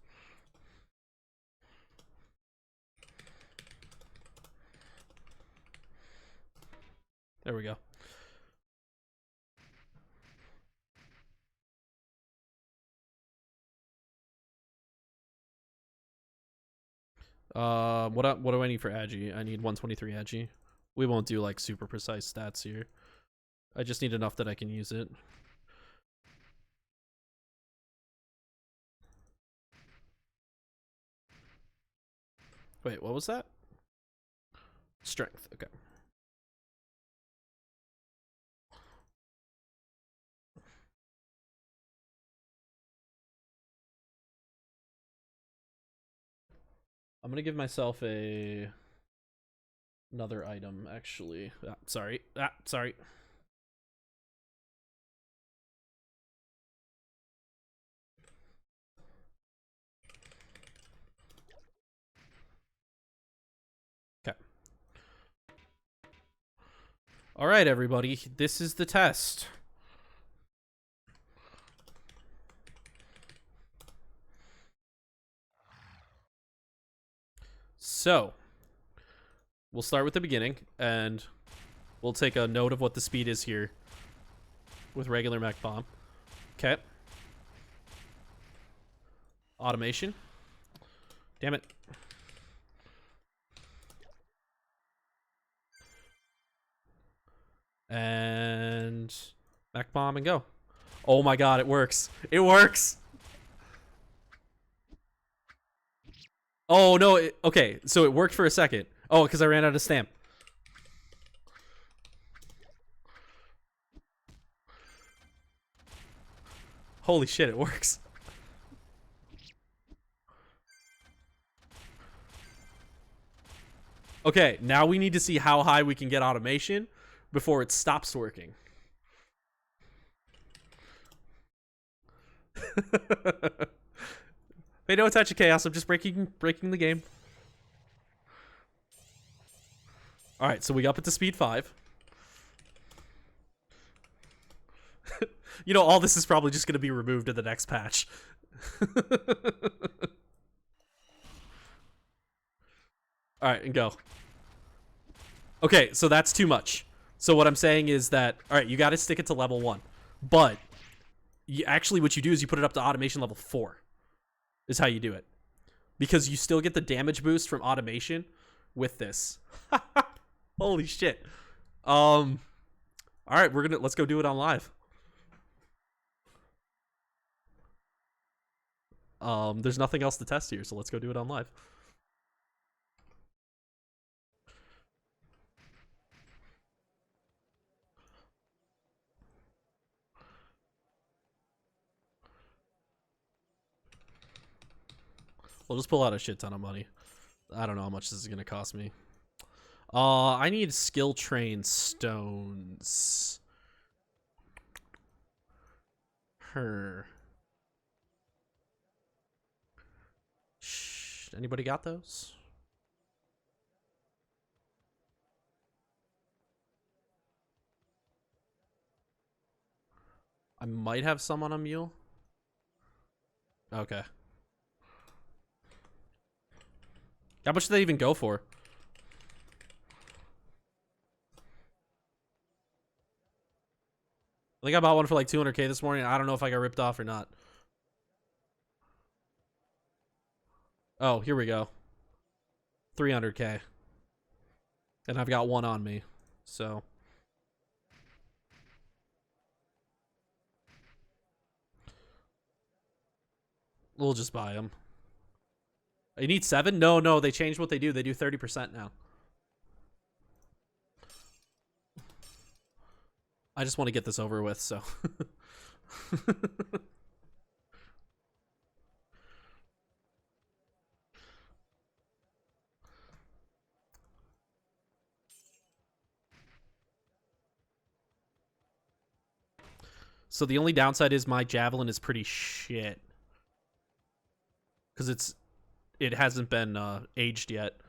There we go. What do I need for Agi? I need 123 Agi. We won't do like super precise stats here. I just need enough that I can use it. Wait, what was that? Strength. Okay. I'm gonna give myself another item, actually. Sorry. Sorry. Okay. All right, everybody. This is the test. So, we'll start with the beginning, and we'll take a note of what the speed is here with regular mech bomb. Okay. Automation. Damn it. Mech bomb and go. Oh my god, it works. It works. Oh no, okay, so it worked for a second. Oh, because I ran out of stamp. Holy shit, it works. Okay, now we need to see how high we can get automation before it stops working. Hey, no touch of chaos. I'm just breaking the game. All right, so we up it to speed 5. You know, all this is probably just going to be removed in the next patch. All right, and go. Okay, so that's too much. So what I'm saying is that, all right, you got to stick it to level 1. But actually what you do is you put it up to automation level 4 is how you do it. Because you still get the damage boost from automation with this. Holy shit. All right, let's go do it on live. There's nothing else to test here, so let's go do it on live. We'll just pull out a shit ton of money. I don't know how much this is gonna cost me. I need skill train stones. Shh. Anybody got those? I might have some on a mule. Okay. How much do they even go for? I think I bought one for like 200k this morning. I don't know if I got ripped off or not. Oh, here we go. 300k. And I've got one on me. So. We'll just buy them. You need 7? No, they changed what they do. They do 30% now. I just want to get this over with, so. So the only downside is my javelin is pretty shit. Because it hasn't been aged yet.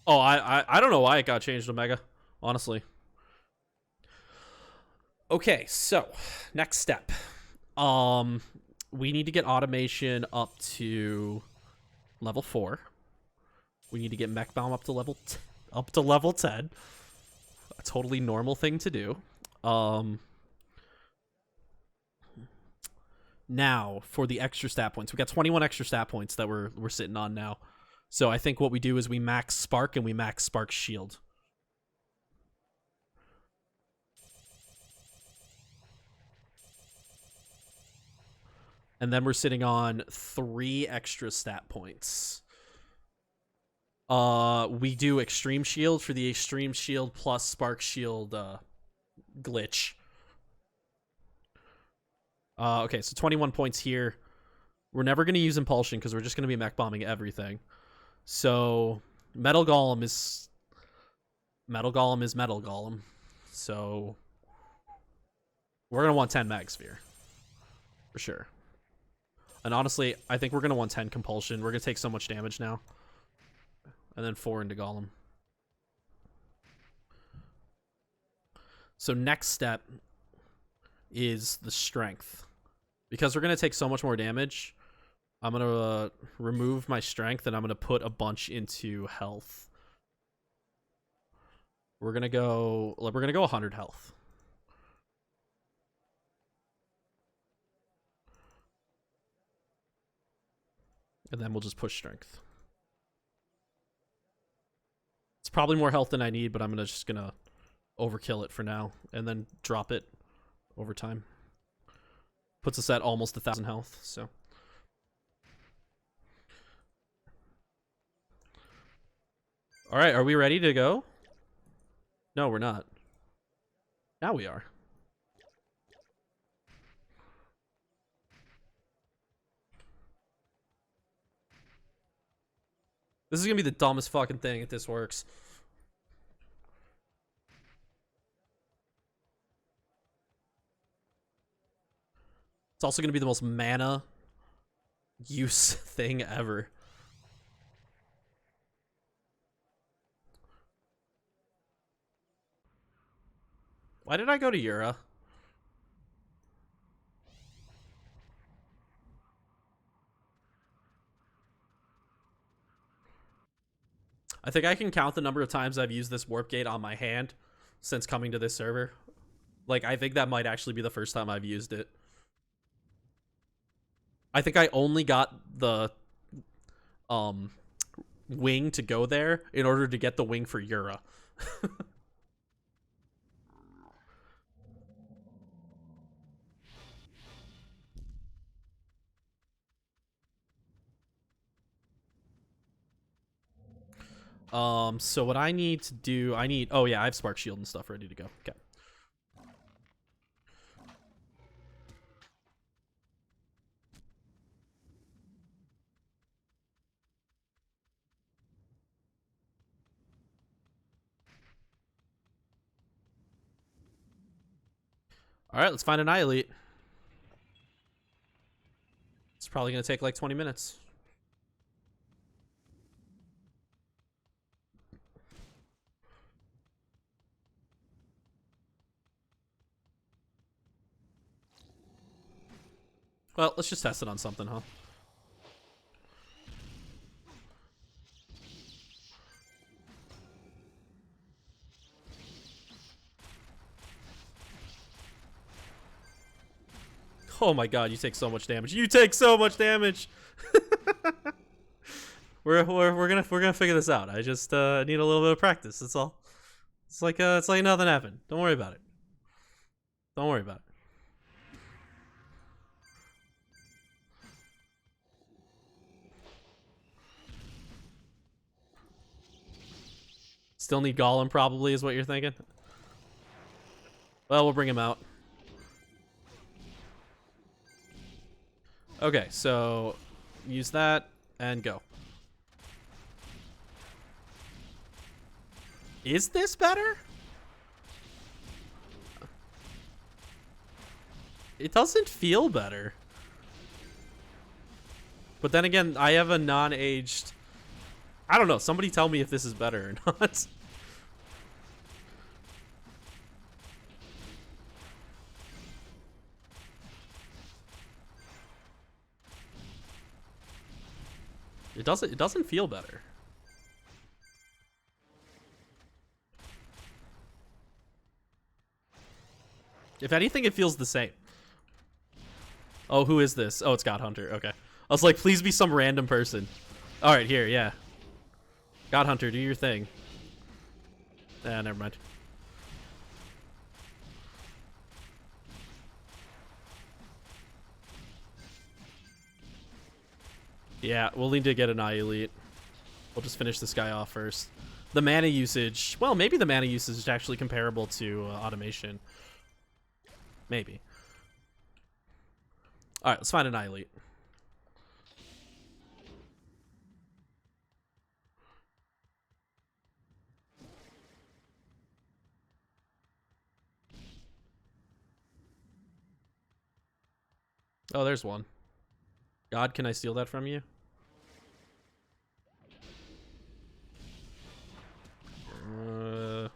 Oh, I don't know why it got changed to Omega, honestly. Okay, so next step. We need to get automation up to level 4. We need to get mech bomb up to level 10. A totally normal thing to do. Now for the extra stat points. We got 21 extra stat points that we're sitting on now. So I think what we do is we max Spark and we max Spark Shield. And then we're sitting on 3 extra stat points. We do Extreme Shield for the Extreme Shield plus Spark Shield glitch. Okay, so 21 points here. We're never going to use Impulsion because we're just going to be mech bombing everything. So Metal Golem is Metal Golem. So we're going to want 10 Mag Sphere. For sure. And honestly, I think we're going to want 10 Compulsion. We're going to take so much damage now. And then 4 into Golem. So next step is the Strength. Because we're going to take so much more damage, I'm going to remove my Strength and I'm going to put a bunch into Health. We're going to go 100 health. And then we'll just push strength. It's probably more health than I need, but I'm just gonna overkill it for now and then drop it over time. Puts us at almost 1,000 health, so. All right, are we ready to go? No, we're not. Now we are. This is gonna be the dumbest fucking thing if this works. It's also gonna be the most mana use thing ever. Why did I go to Yura? I think I can count the number of times I've used this warp gate on my hand since coming to this server. Like, I think that might actually be the first time I've used it. I think I only got the wing to go there in order to get the wing for Yura. So what I need to do, oh yeah, I have Spark Shield and stuff ready to go. Okay. All right, let's find an Annihilate. It's probably gonna take like 20 minutes. Well, let's just test it on something, huh? Oh my god, you take so much damage. You take so much damage. we're gonna figure this out. I just need a little bit of practice. That's all. It's like nothing happened. Don't worry about it. Don't worry about it. Still need Golem, probably, is what you're thinking? Well, we'll bring him out. Okay, so use that and go. Is this better? It doesn't feel better. But then again, I have a non-aged... I don't know. Somebody tell me if this is better or not. It doesn't feel better. If anything, it feels the same. Oh, who is this? Oh, it's God Hunter. Okay. I was like, please be some random person. All right, here, yeah. God Hunter, do your thing. Ah, never mind. Yeah, we'll need to get an Annihilate. We'll just finish this guy off first. The mana usage... Well, maybe the mana usage is actually comparable to automation. Maybe. Alright, let's find an Annihilate. Oh, there's one. God, can I steal that from you? Well.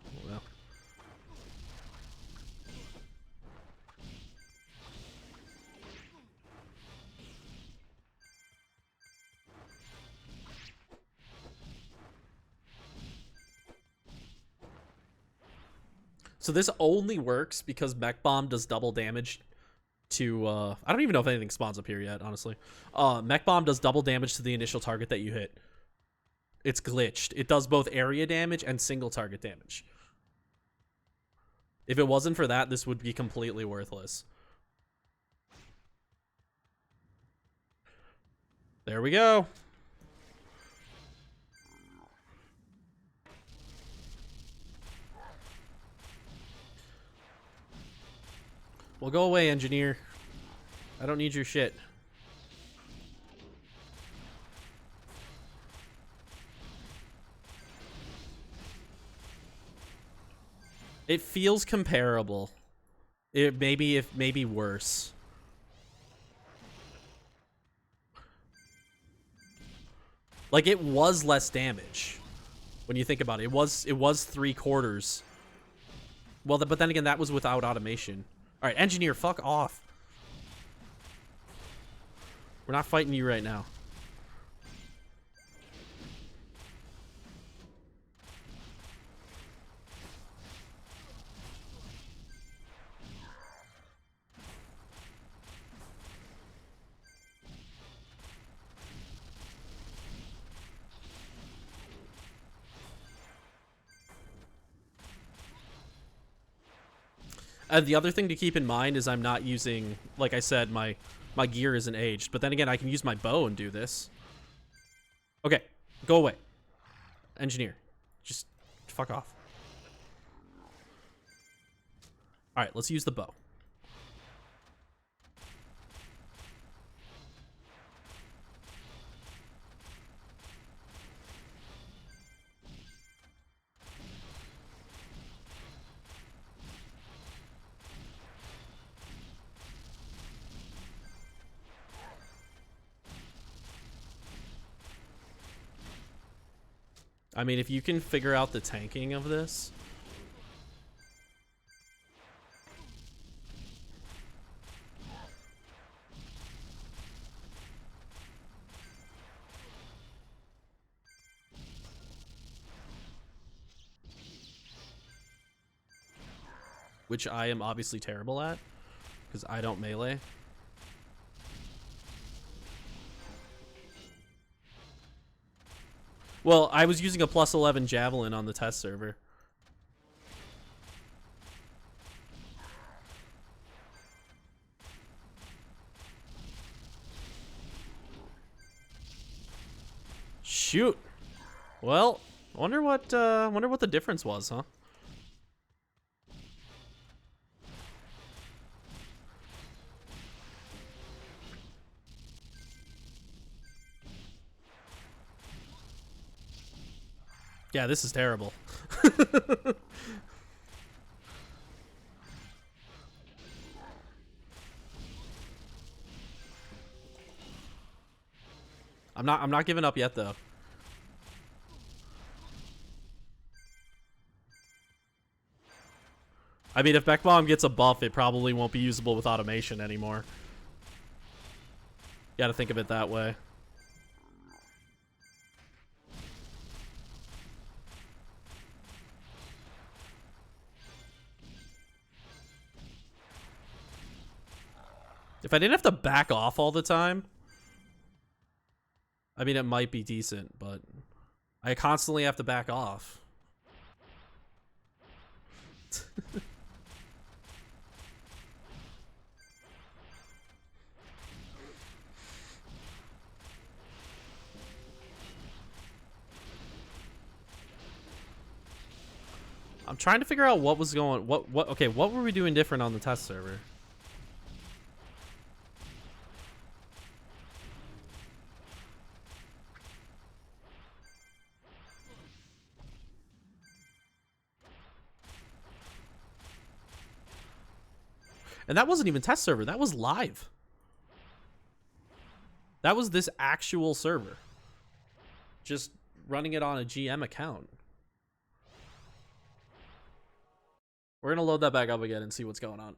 So this only works because Mech Bomb does double damage to I don't even know if anything spawns up here yet, honestly. Mech Bomb does double damage to the initial target that you hit. It's glitched. It does both area damage and single target damage. If it wasn't for that, this would be completely worthless. There we go. Well, go away, engineer. I don't need your shit. It feels comparable. It maybe worse. Like, it was less damage when you think about it. It was 3/4. Well, but then again, that was without automation. All right, engineer, fuck off. We're not fighting you right now. The other thing to keep in mind is I'm not using, like I said, my gear isn't aged. But then again, I can use my bow and do this. Okay, go away. Engineer, just fuck off. All right, let's use the bow. I mean, if you can figure out the tanking of this. Which I am obviously terrible at, because I don't melee. Well, I was using a +11 javelin on the test server. Shoot. Well, wonder what the difference was, huh? Yeah, this is terrible. I'm not giving up yet though. I mean, if Mech Bomb gets a buff, it probably won't be usable with automation anymore. You gotta think of it that way. If I didn't have to back off all the time, I mean, it might be decent, but I constantly have to back off. I'm trying to figure out what was going, okay, what were we doing different on the test server? And that wasn't even test server. That was live. That was this actual server. Just running it on a GM account. We're going to load that back up again and see what's going on.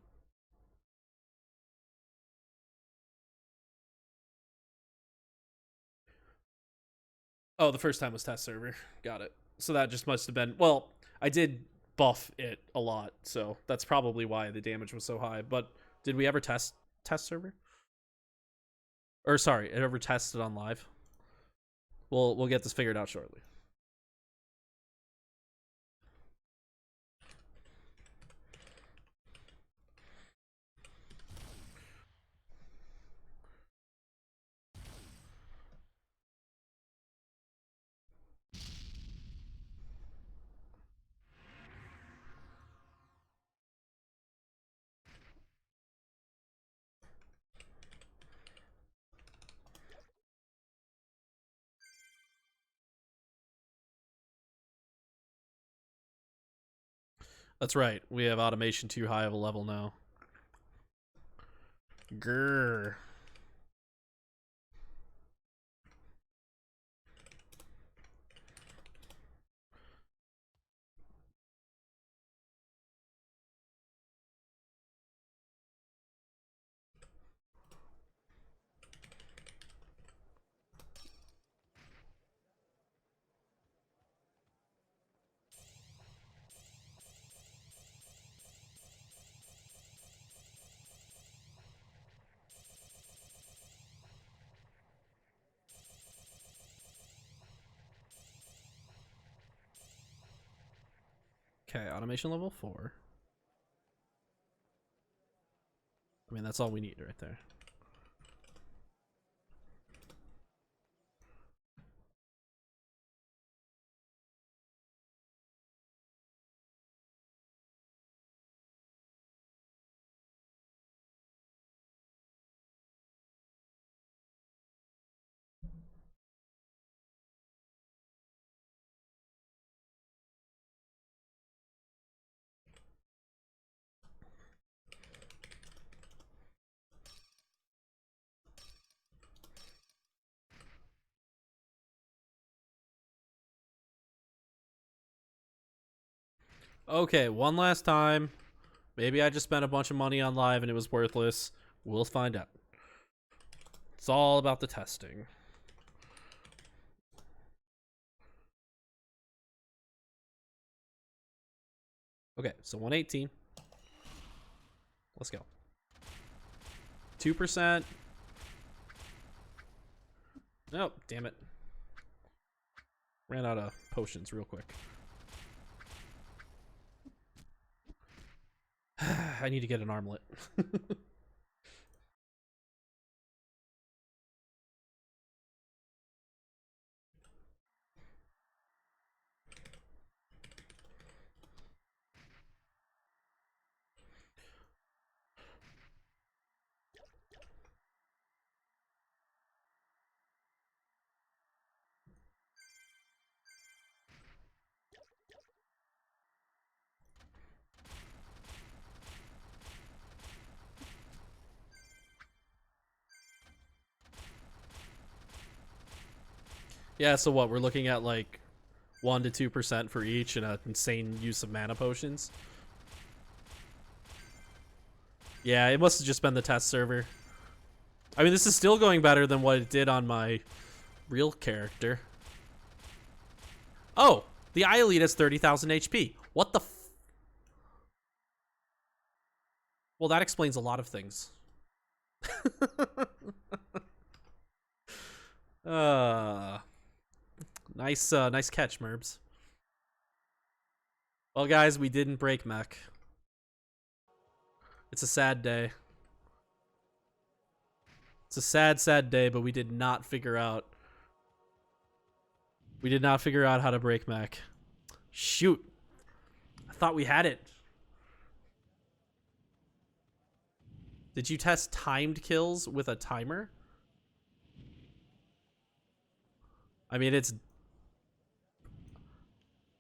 Oh, the first time was test server. Got it. So that just must have been... Well, I did buff it a lot, so that's probably why the damage was so high. But did we ever test test server? Or sorry, it ever tested on live? We'll get this figured out shortly. That's right. We have automation too high of a level now. Grrr. Okay, automation level 4. I mean, that's all we need right there. Okay, one last time. Maybe I just spent a bunch of money on live and it was worthless. We'll find out. It's all about the testing. Okay, so 118. Let's go. 2%. Nope, damn it. Ran out of potions real quick. I need to get an armlet. Yeah, so what? We're looking at like 1 to 2% for each and an insane use of mana potions. Yeah, it must have just been the test server. I mean, this is still going better than what it did on my real character. Oh, the Eye Elite has 30,000 HP. What the f... Well, that explains a lot of things. Nice catch, Merbs. Well, guys, we didn't break mech. It's a sad day. It's a sad day, but we did not figure out. We did not figure out how to break mech. Shoot. I thought we had it. Did you test timed kills with a timer? I mean, it's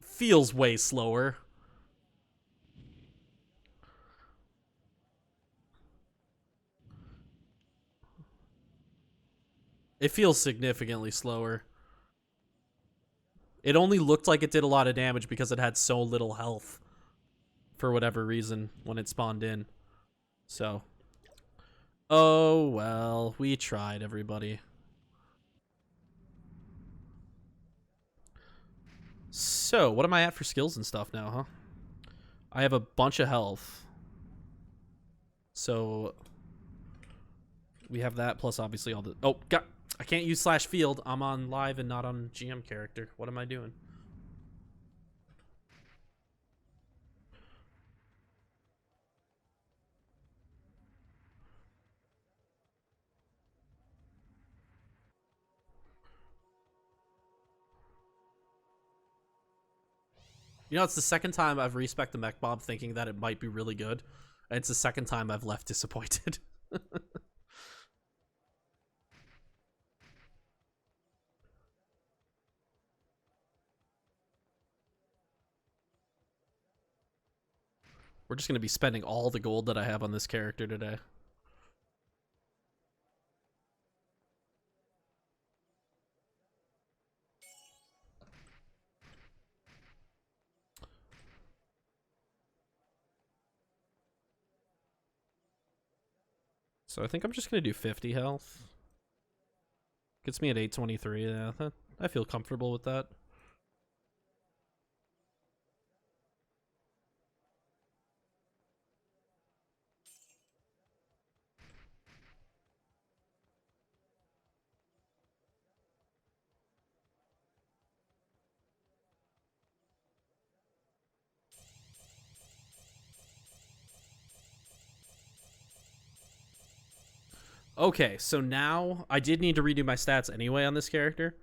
feels way slower. It feels significantly slower. It only looked like it did a lot of damage because it had so little health for whatever reason when it spawned in. So, oh well, we tried, everybody. So, what am I at for skills and stuff now, huh? I have a bunch of health. So, We have that plus obviously all the... Oh, God. I can't use /field. I'm on live and not on GM character. What am I doing? You know, it's the second time I've respec'd the mech mob thinking that it might be really good. And it's the second time I've left disappointed. We're just going to be spending all the gold that I have on this character today. So I think I'm just going to do 50 health. Gets me at 823. Yeah, I feel comfortable with that. Okay, so now I did need to redo my stats anyway on this character.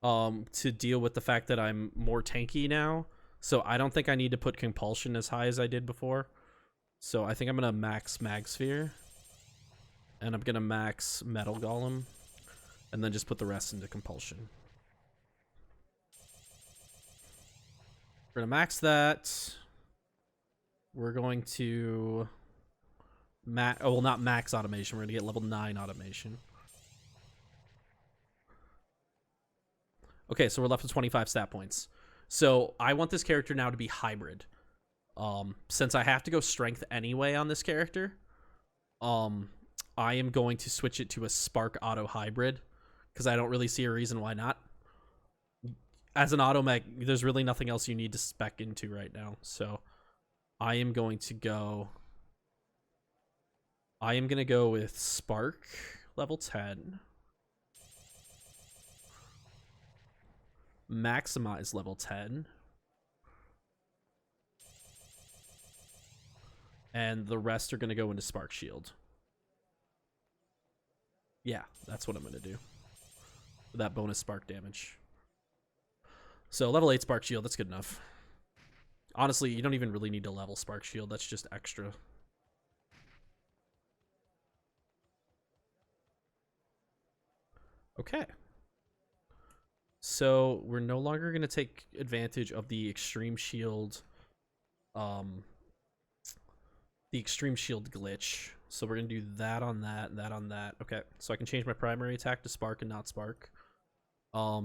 To deal with the fact that I'm more tanky now. So I don't think I need to put Compulsion as high as I did before. So I think I'm going to max Mag Sphere. And I'm going to max Metal Golem. And then just put the rest into Compulsion. We're going to max that. We're going to... well, not max automation. We're going to get level 9 automation. Okay, so we're left with 25 stat points. So I want this character now to be hybrid. Since I have to go strength anyway on this character, I am going to switch it to a Spark Auto Hybrid because I don't really see a reason why not. As an auto mech, there's really nothing else you need to spec into right now. So I am going to go... with Spark level 10. Maximize level 10. And the rest are going to go into Spark Shield. Yeah, that's what I'm going to do. With that bonus spark damage. So level 8 Spark Shield, that's good enough. Honestly, you don't even really need to level Spark Shield. That's just extra. Okay. So we're no longer going to take advantage of the Extreme Shield, the Extreme Shield glitch. So we're going to do that on that, and that on that. Okay, so I can change my primary attack to Spark and not Spark. I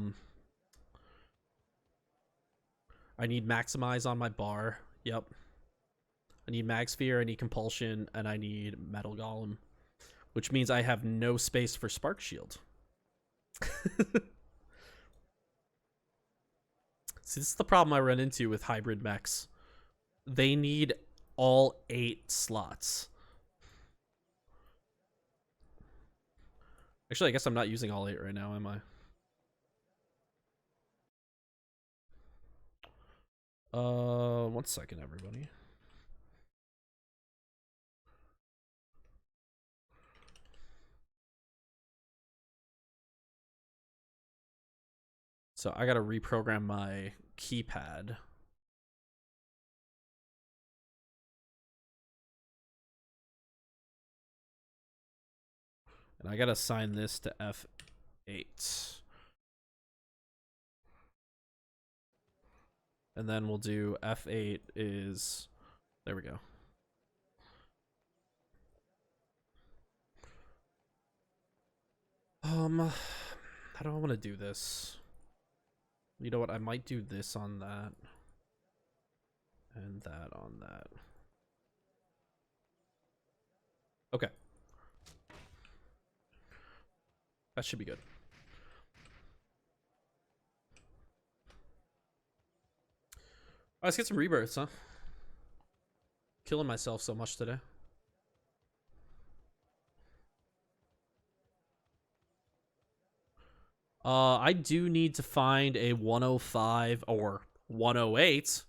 need Maximize on my bar. Yep. I need Mag Sphere, I need Compulsion, and I need Metal Golem. Which means I have no space for Spark Shield. See, this is the problem I run into with hybrid mechs. They need all 8 slots. Actually, I guess I'm not using all 8 right now, am I? 1 second, everybody. So I gotta reprogram my keypad. And I gotta assign this to F8. And then we'll do F8 is... There we go. How do I want to do this? You know what? I might do this on that. And that on that. Okay. That should be good. Let's get some rebirths, huh? Killing myself so much today. I do need to find a 105 or 108.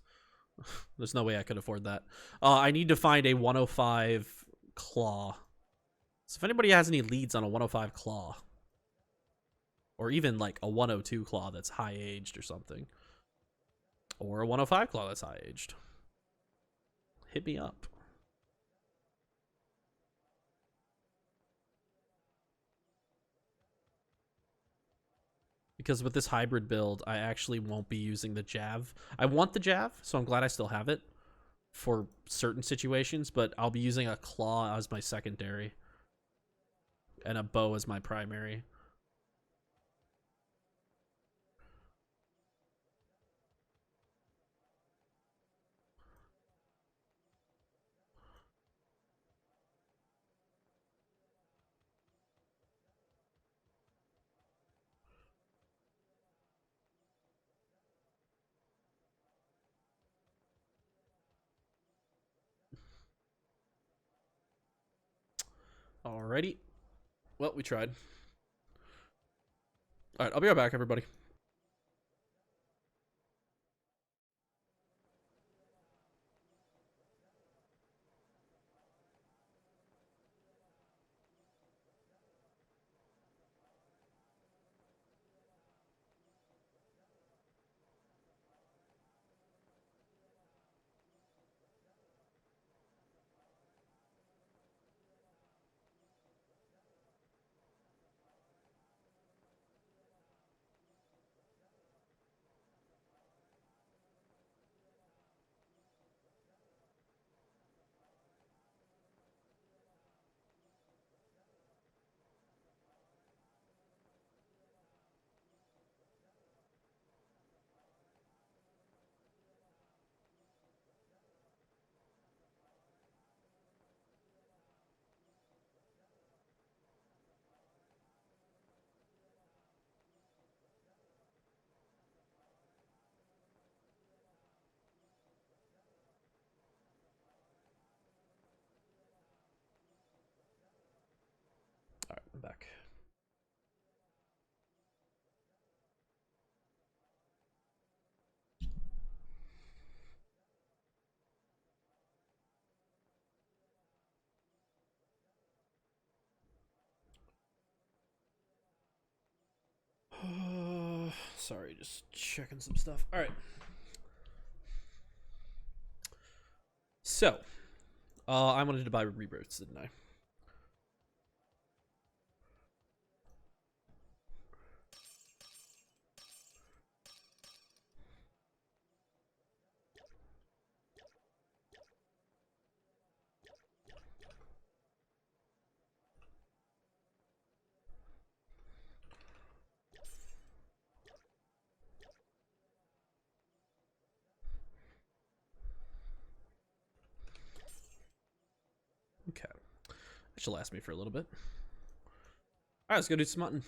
There's no way I could afford that. I need to find a 105 claw. So if anybody has any leads on a 105 claw, or even like a 102 claw that's high aged or something, or a 105 claw that's high aged, hit me up. Because with this hybrid build, I actually won't be using the Jav. I want the Jav, so I'm glad I still have it for certain situations, but I'll be using a claw as my secondary and a bow as my primary. Alrighty. Well, we tried. Alright, I'll be right back, everybody. Alright, I'm back. Sorry, just checking some stuff. Alright. So, I wanted to buy rebirths, didn't I? Okay. That should last me for a little bit. Alright, let's go do some hunting.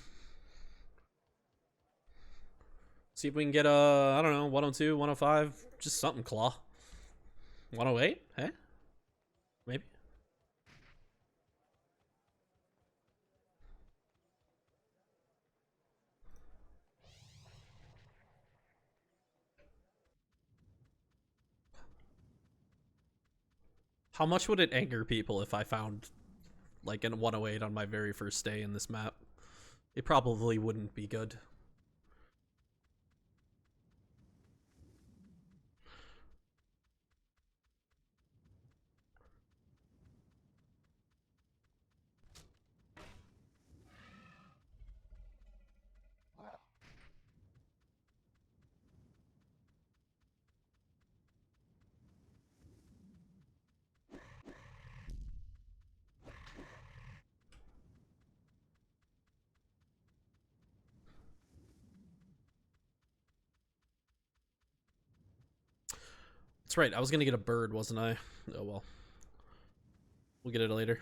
See if we can get a, I don't know, 102, 105, just something claw. 108? Hey? Maybe? How much would it anger people if I found like an 108 on my very first day in this map? It probably wouldn't be good. That's right, I was gonna get a bird, wasn't I? Oh well. We'll get it later.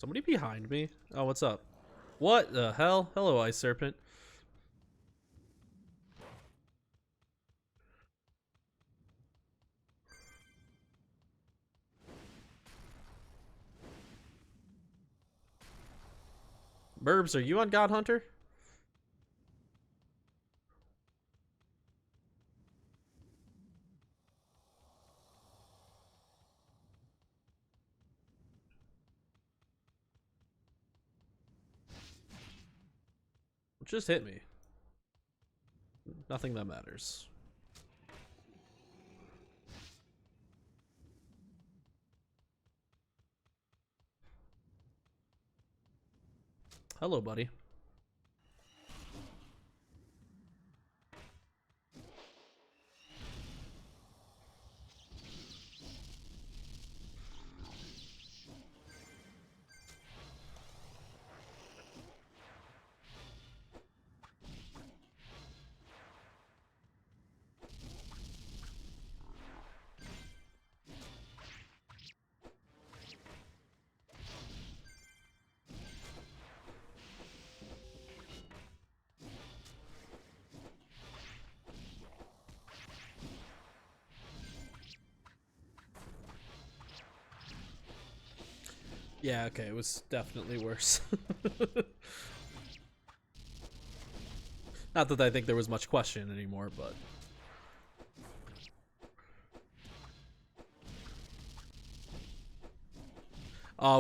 Somebody behind me? Oh, what's up? What the hell? Hello, Ice Serpent. Burbs, are you on God Hunter? Just hit me. Nothing that matters. Hello, buddy. Yeah, okay, it was definitely worse. Not that I think there was much question anymore, but...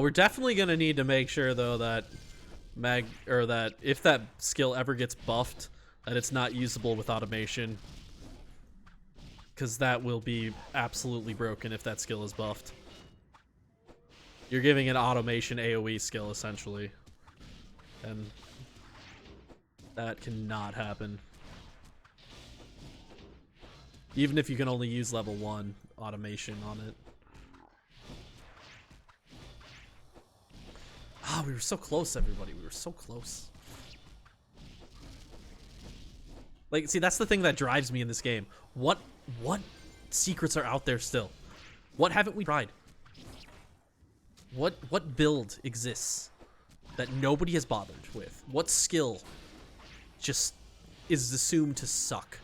we're definitely gonna need to make sure, though, that that if that skill ever gets buffed, that it's not usable with automation. Because that will be absolutely broken if that skill is buffed. You're giving an automation AoE skill, essentially. And that cannot happen. Even if you can only use level 1 automation on it. Ah, we were so close, everybody. We were so close. Like, see, that's the thing that drives me in this game. What secrets are out there still? What haven't we tried? What build exists that nobody has bothered with? What skill just is assumed to suck?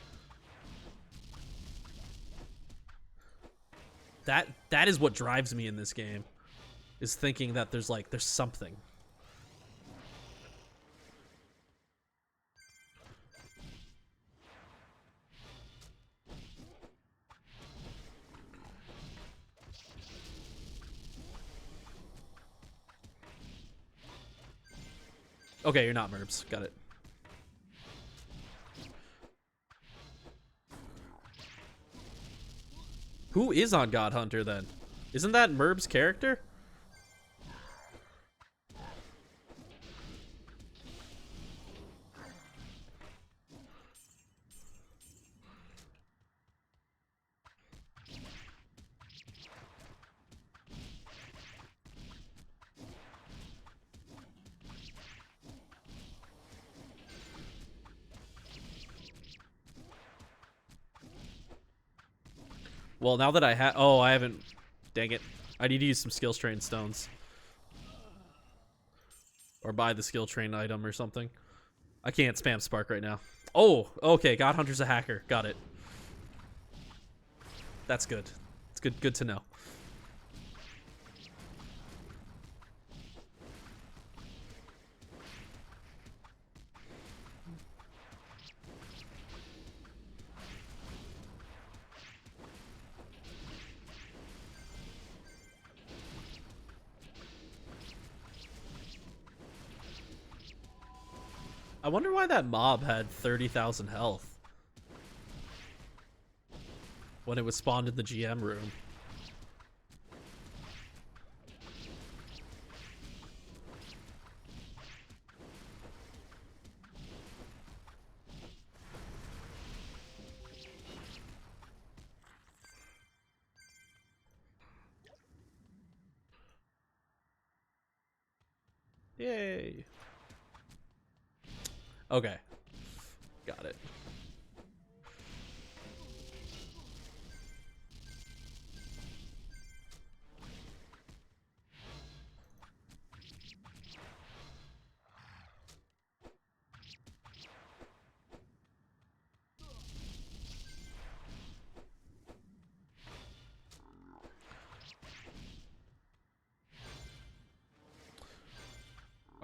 That is what drives me in this game, is thinking that there's something. Okay, you're not Merbs. Got it. Who is on God Hunter then? Isn't that Merb's character? Well, now that I have... Oh, I haven't... Dang it. I need to use some skill train stones. Or buy the skill train item or something. I can't spam Spark right now. Oh, okay. God Hunter's a hacker. Got it. That's good. It's good to know. I wonder why that mob had 30,000 health when it was spawned in the GM room. Yay. Okay. Got it.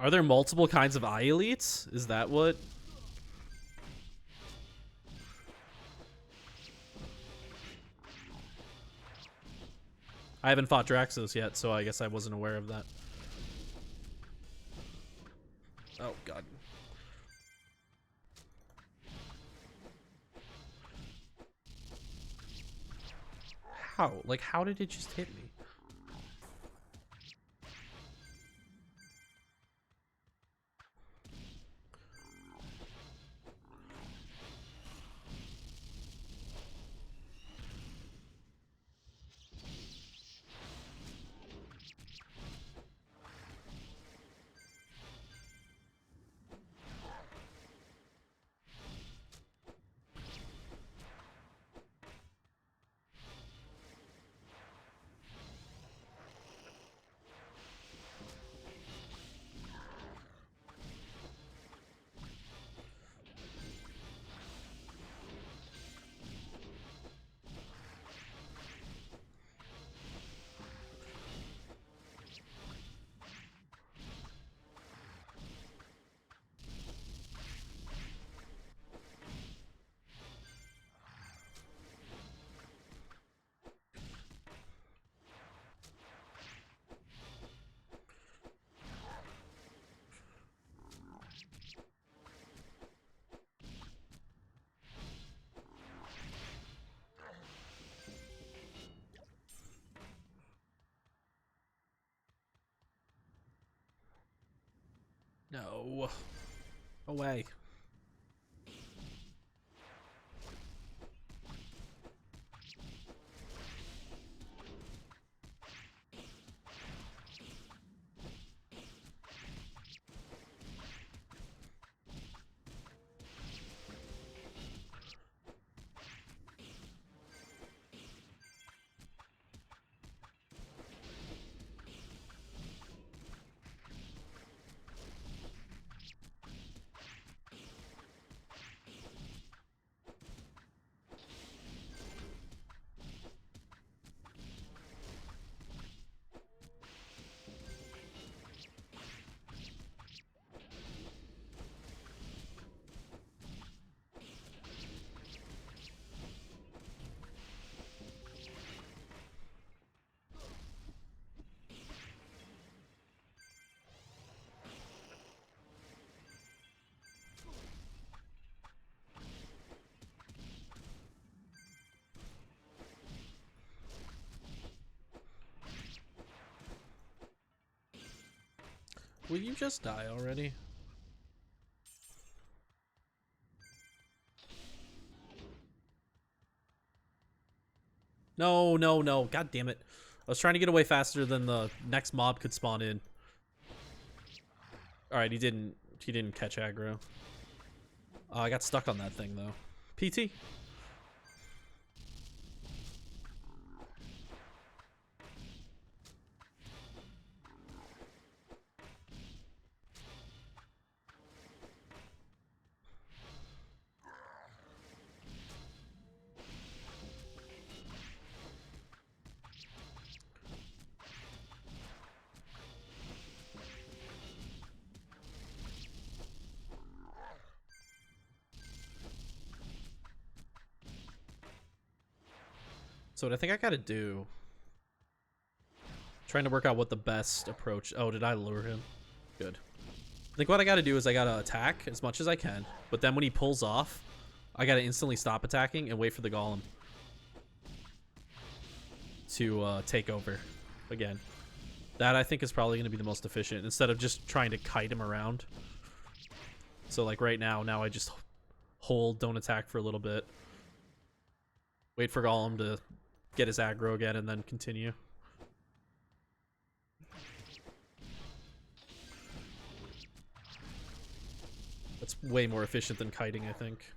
Are there multiple kinds of eye elites? Is that what? I haven't fought Draxos yet, so I guess I wasn't aware of that. Oh, God. How? Like, how did it just hit me? No. Away. Will you just die already? No, no, no. God damn it. I was trying to get away faster than the next mob could spawn in. Alright, he didn't catch aggro. I got stuck on that thing though. PT. So what I think I gotta do, trying to work out what the best approach. Oh, did I lure him? Good. I think what I gotta do is I gotta attack as much as I can, but then when he pulls off, I gotta instantly stop attacking and wait for the golem to take over again. That I think is probably gonna be the most efficient instead of just trying to kite him around. So like right now I just hold, don't attack for a little bit, wait for golem to get his aggro again, and then continue. That's way more efficient than kiting, I think.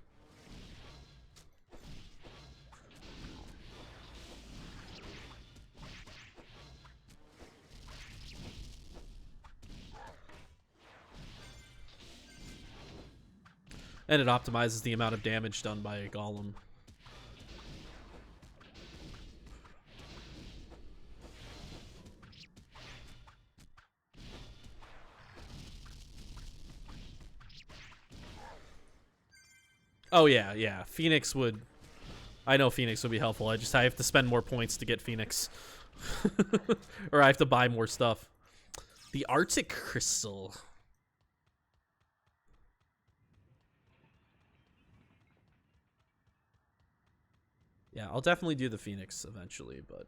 And it optimizes the amount of damage done by a golem. Oh yeah, yeah. Phoenix would. I know Phoenix would be helpful. I have to spend more points to get Phoenix, or I have to buy more stuff. The Arctic Crystal. Yeah, I'll definitely do the Phoenix eventually, but.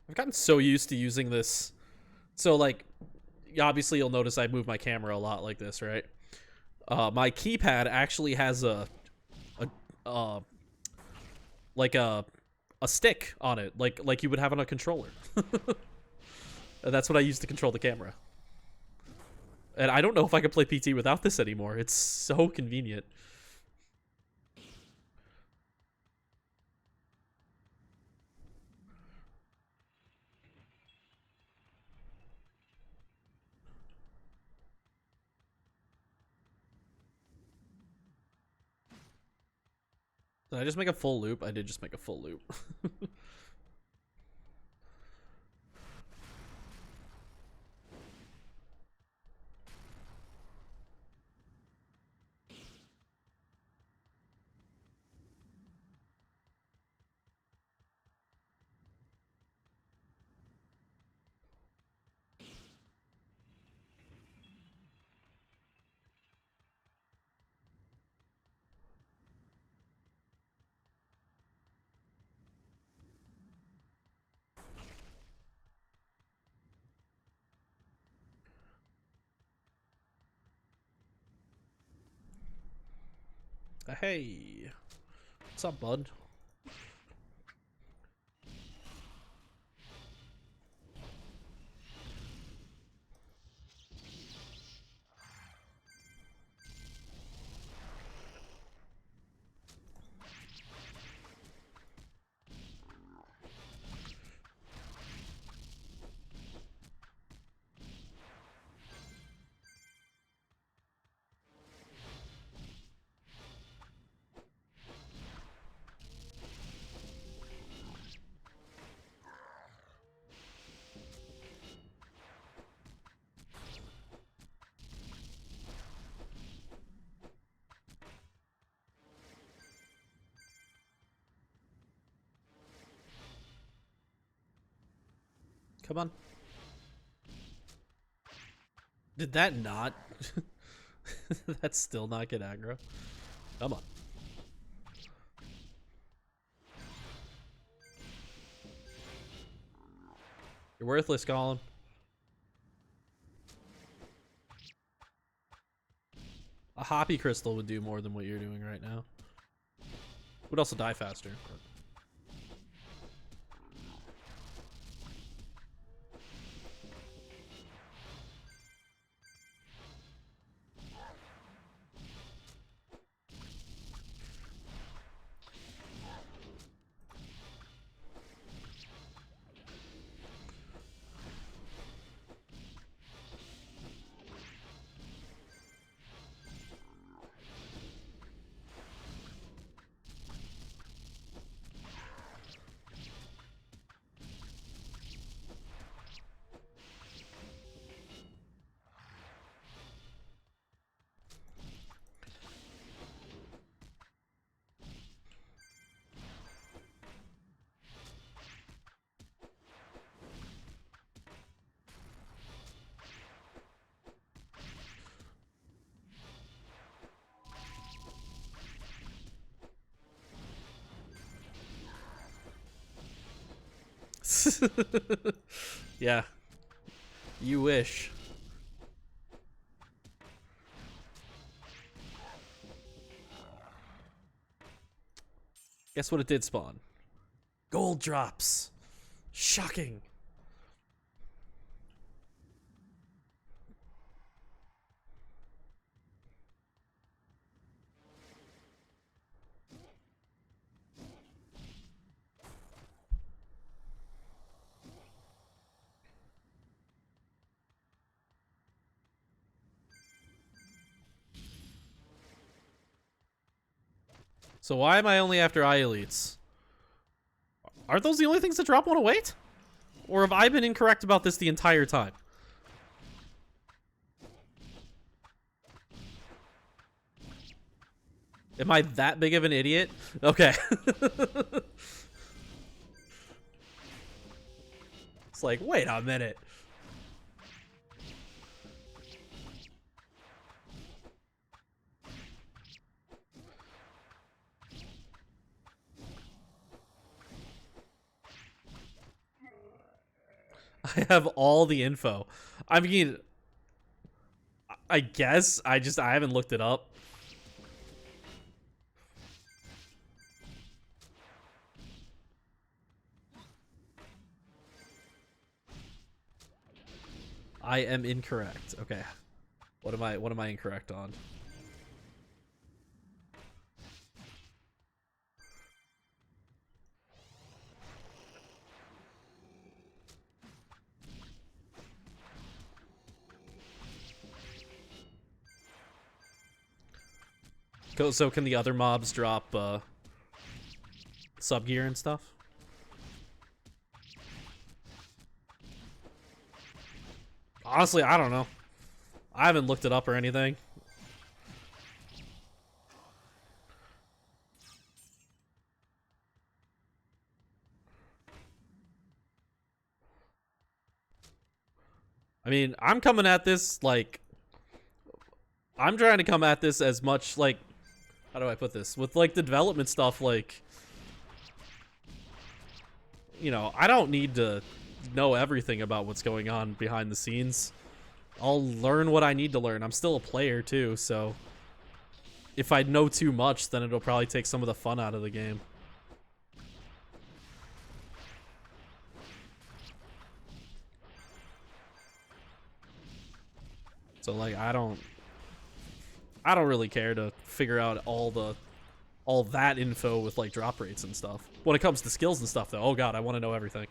I've gotten so used to using this. So, like, obviously you'll notice I move my camera a lot like this, right? My keypad actually has a uh, like a stick on it, like you would have on a controller. And that's what I use to control the camera. And I don't know if I can play PT without this anymore. It's so convenient. Did I just make a full loop? I did just make a full loop. Hey, what's up, bud? Come on. Did that not? That's still not get aggro. Come on. You're worthless, Colin. A Hoppy Crystal would do more than what you're doing right now. Would also die faster. But... Yeah. You wish. Guess what it did spawn? Gold drops. Shocking. So why am I only after eye elites? Aren't those the only things that drop 108? Or have I been incorrect about this the entire time? Am I that big of an idiot? Okay. It's like, wait a minute. I have all the info. I mean, I guess I haven't looked it up. I am incorrect. Okay. What am I incorrect on? So can the other mobs drop sub gear and stuff? Honestly, I don't know. I haven't looked it up or anything. I mean, I'm coming at this like I'm trying to come at this as much like, how do I put this? With like the development stuff, like, you know, I don't need to know everything about what's going on behind the scenes. I'll learn what I need to learn. I'm still a player too, so if I know too much, then it'll probably take some of the fun out of the game. So like I don't really care to figure out all that info with like drop rates and stuff. When it comes to skills and stuff though, oh god, I want to know everything.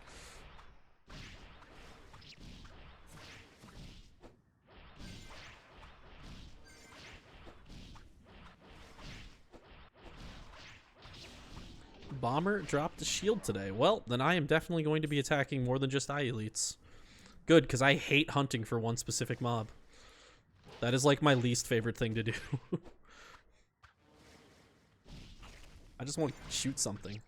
Bomber dropped a shield today. Well, then I am definitely going to be attacking more than just eye elites. Good, because I hate hunting for one specific mob. That is like my least favorite thing to do. I just want to shoot something.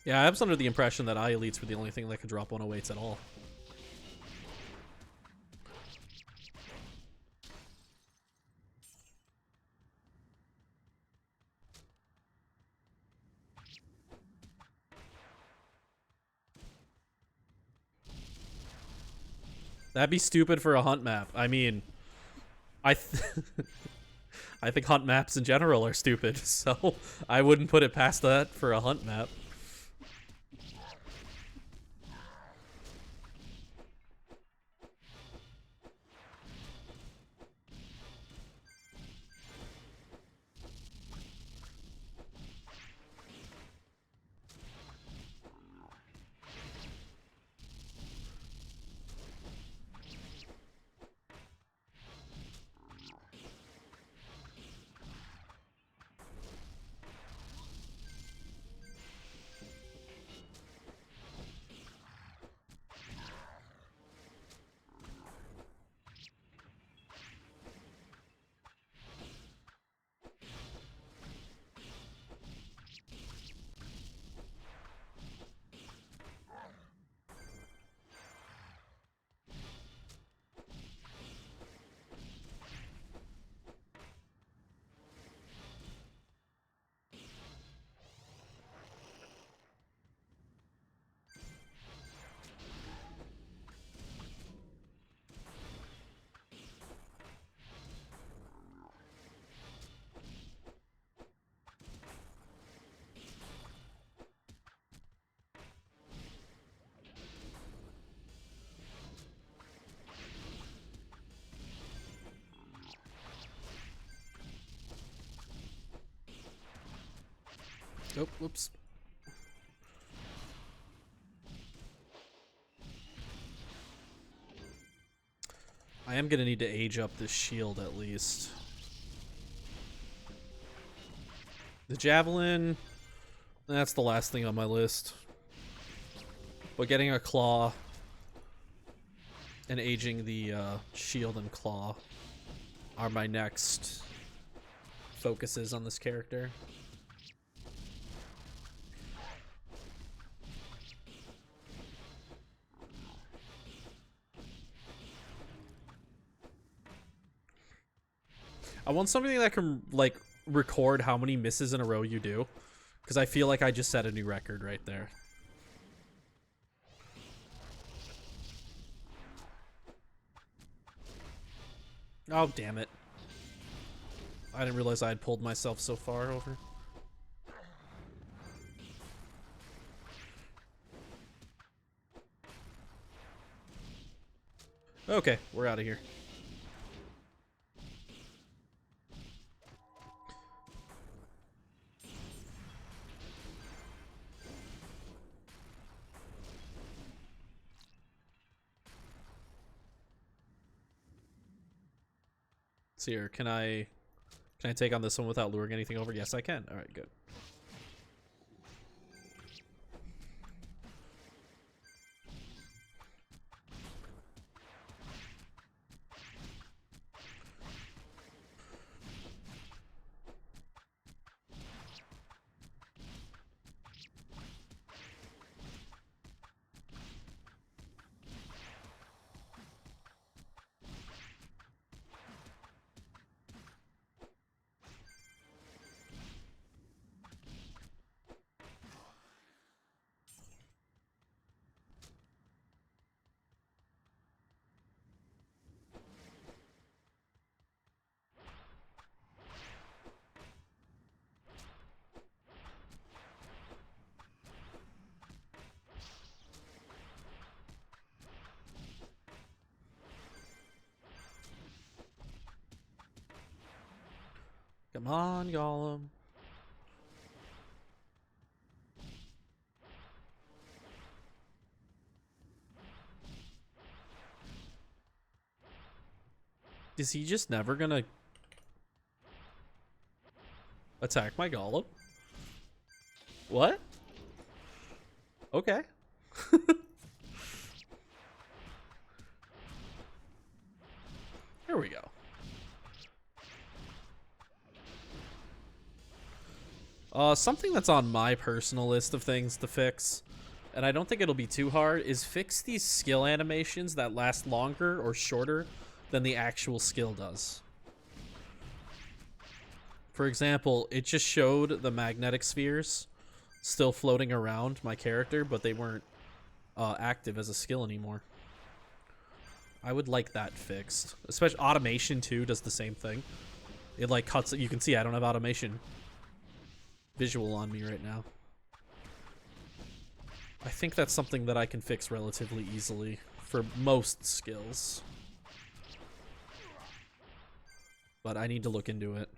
Yeah, I was under the impression that eye elites were the only thing that could drop 108s at all. That'd be stupid for a hunt map. I mean, I think hunt maps in general are stupid, so I wouldn't put it past that for a hunt map. Oh, whoops. I am gonna need to age up this shield at least. The javelin, that's the last thing on my list. But getting a claw and aging the shield and claw are my next focuses on this character. I want something that can, like, record how many misses in a row you do, because I feel like I just set a new record right there. Oh, damn it. I didn't realize I had pulled myself so far over. Okay, we're out of here. See here, can I take on this one without luring anything over? Yes, I can. All right, good. Come on, Gollum. Is he just never gonna attack my Gollum? What? Okay. Here we go. Something that's on my personal list of things to fix, and I don't think it'll be too hard, is fix these skill animations that last longer or shorter than the actual skill does. For example, it just showed the magnetic spheres still floating around my character, but they weren't active as a skill anymore. I would like that fixed. Especially automation too does the same thing. It like cuts it. You can see I don't have automation visual on me right now. I think that's something that I can fix relatively easily for most skills. But I need to look into it.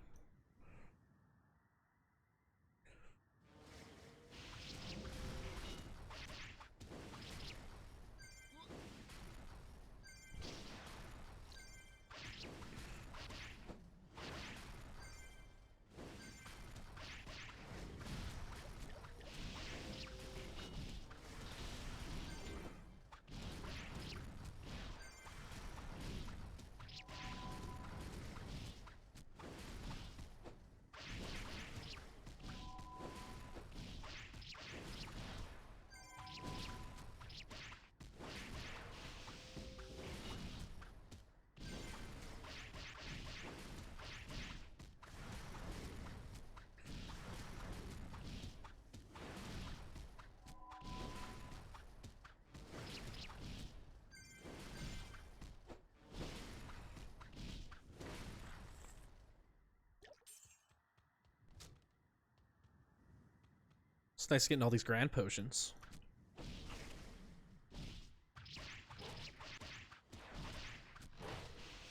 It's nice getting all these grand potions.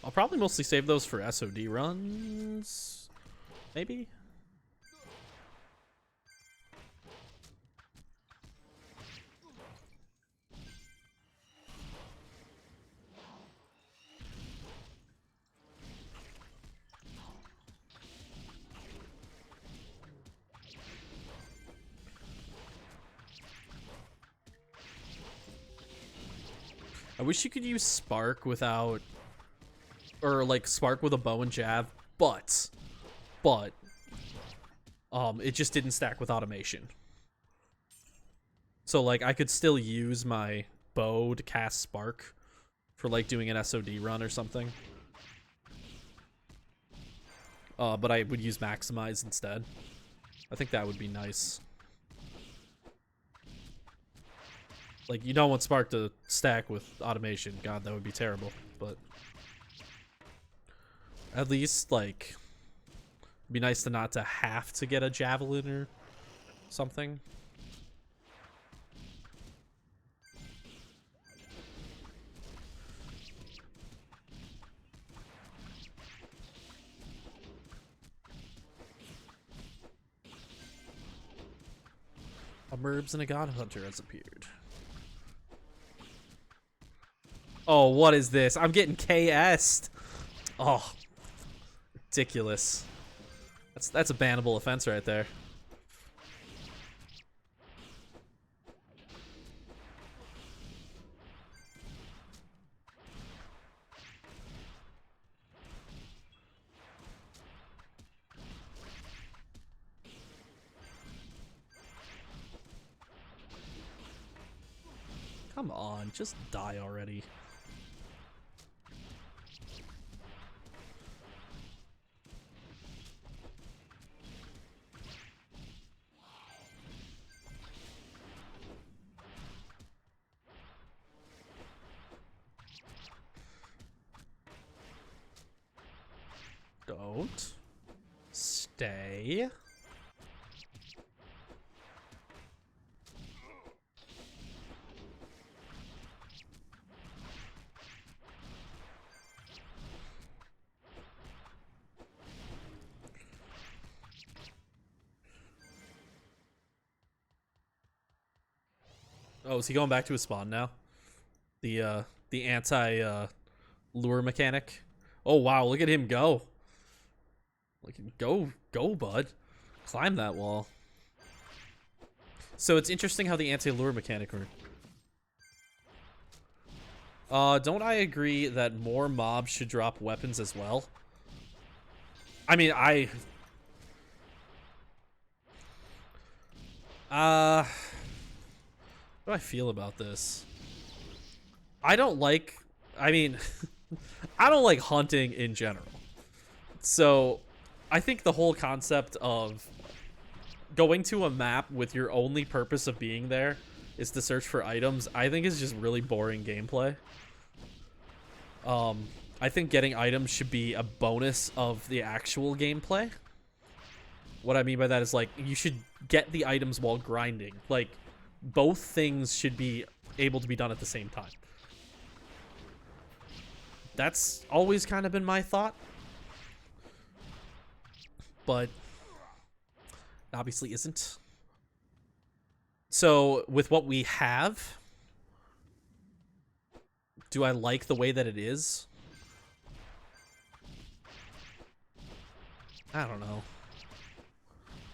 I'll probably mostly save those for SOD runs. Maybe? I wish you could use Spark without, or like Spark with a bow and jab, but it just didn't stack with automation. So like I could still use my bow to cast Spark for like doing an SOD run or something. But I would use Maximize instead. I think that would be nice. Like, you don't want Spark to stack with automation. God, that would be terrible. But at least, like, it'd be nice to not to have to get a Javelin or something. A Merbs and a God Hunter has appeared. Oh, what is this? I'm getting KS'd. Oh, ridiculous. That's a bannable offense right there. Come on, just die already. Don't stay. Oh, is he going back to his spawn now? The anti lure mechanic. Oh wow, look at him go. Like go, bud. Climb that wall. So it's interesting how the anti-lure mechanic works. Don't I agree that more mobs should drop weapons as well? I mean, what do I feel about this? I don't like, I mean, I don't like hunting in general. So, I think the whole concept of going to a map with your only purpose of being there is to search for items, I think is just really boring gameplay. I think getting items should be a bonus of the actual gameplay. What I mean by that is, like, you should get the items while grinding. Like, both things should be able to be done at the same time. That's always kind of been my thought. But obviously isn't. So, with what we have, do I like the way that it is? I don't know.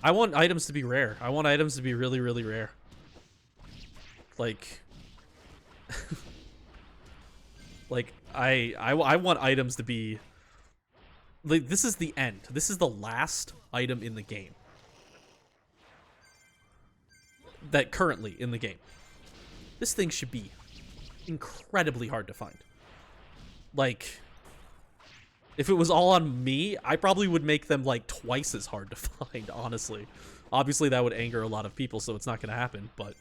I want items to be rare. I want items to be really, really rare. Like, like I want items to be like, this is the end. This is the last item in the game. That currently in the game. This thing should be incredibly hard to find. Like, if it was all on me, I probably would make them like twice as hard to find, honestly. Obviously that would anger a lot of people, so it's not gonna happen, but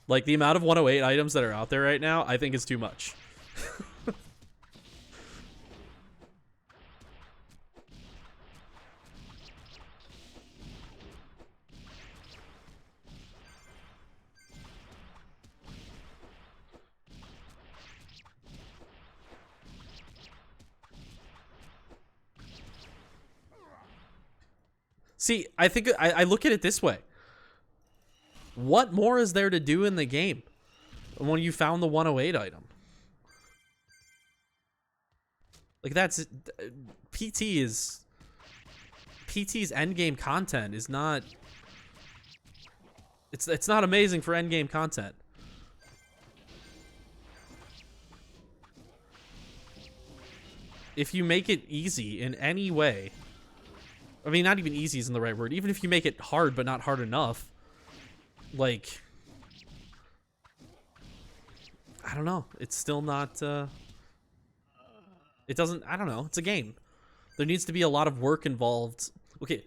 like, the amount of 108 items that are out there right now, I think is too much. See, I think I look at it this way. What more is there to do in the game when you found the 108 item? Like, that's PT's endgame content is not It's not amazing for endgame content. If you make it easy in any way, I mean, not even easy isn't the right word. Even if you make it hard, but not hard enough, like, I don't know. It's still not, it doesn't, I don't know. It's a game. There needs to be a lot of work involved. Okay,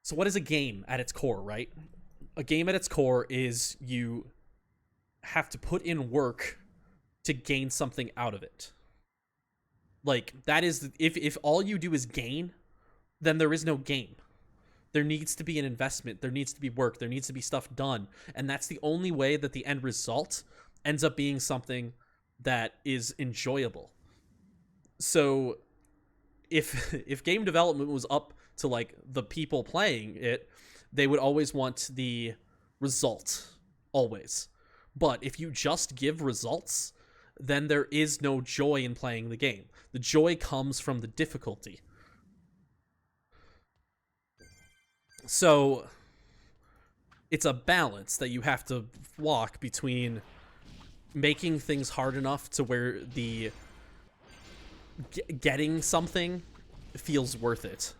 so what is a game at its core, right? A game at its core is you have to put in work to gain something out of it. Like, that is, if all you do is gain, then there is no game. There needs to be an investment. There needs to be work. There needs to be stuff done. And that's the only way that the end result ends up being something that is enjoyable. So if game development was up to like the people playing it, they would always want the result. Always. But if you just give results, then there is no joy in playing the game. The joy comes from the difficulty. So it's a balance that you have to walk between making things hard enough to where the getting something feels worth it.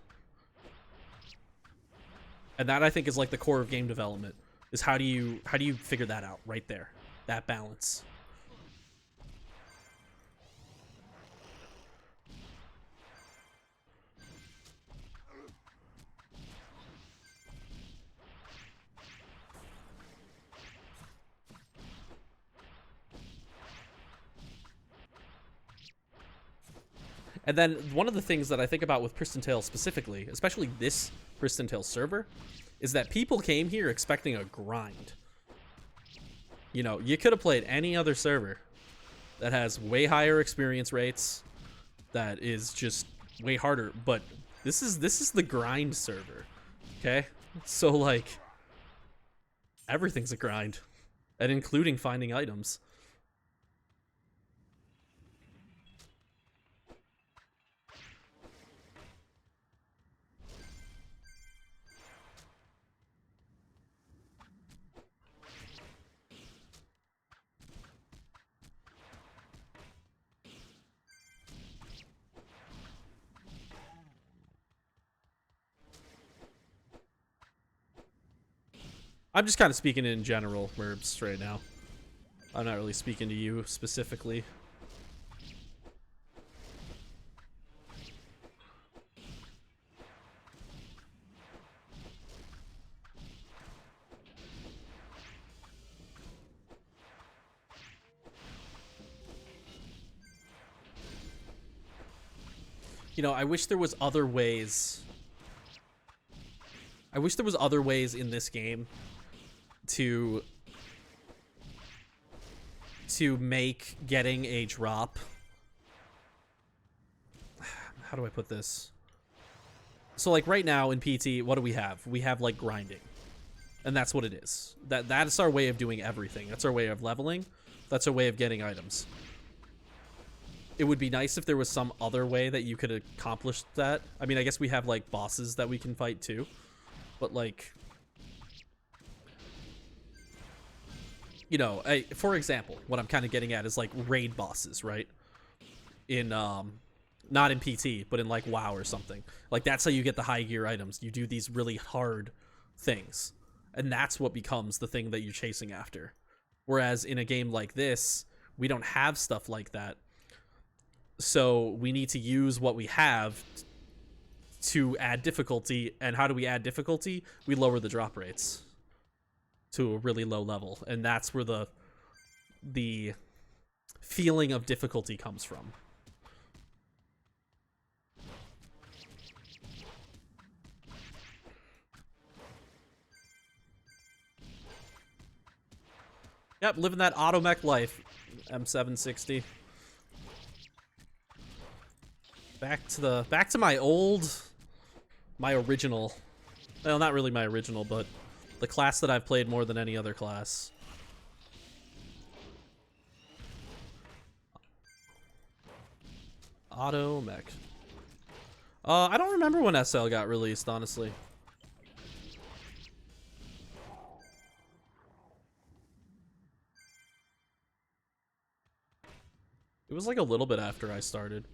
And that, I think, is like the core of game development, is how do you figure that out right there, that balance. And then one of the things that I think about with Pristontale specifically, especially this Pristontale server, is that people came here expecting a grind. You know, you could have played any other server that has way higher experience rates, that is just way harder, but this is the grind server, okay? So like, everything's a grind, and including finding items. I'm just kind of speaking in general, Merbs, right now. I'm not really speaking to you specifically. You know, I wish there was other ways. I wish there was other ways in this game to make getting a drop. How do I put this? So like right now in PT, what do we have? We have like grinding. And that's what it is. That's our way of doing everything. That's our way of leveling. That's our way of getting items. It would be nice if there was some other way that you could accomplish that. I mean, I guess we have like bosses that we can fight too. But like, you know, for example, what I'm kind of getting at is like raid bosses, right? In not in PT, but in like WoW or something. Like that's how you get the high gear items. You do these really hard things, and that's what becomes the thing that you're chasing after. Whereas in a game like this, we don't have stuff like that. So we need to use what we have to add difficulty. And how do we add difficulty? We lower the drop rates to a really low level, and that's where the feeling of difficulty comes from. Yep, living that auto mech life, M760. Back to my original. Well, not really my original, but the class that I've played more than any other class. Auto mech. I don't remember when SL got released, honestly. It was like a little bit after I started.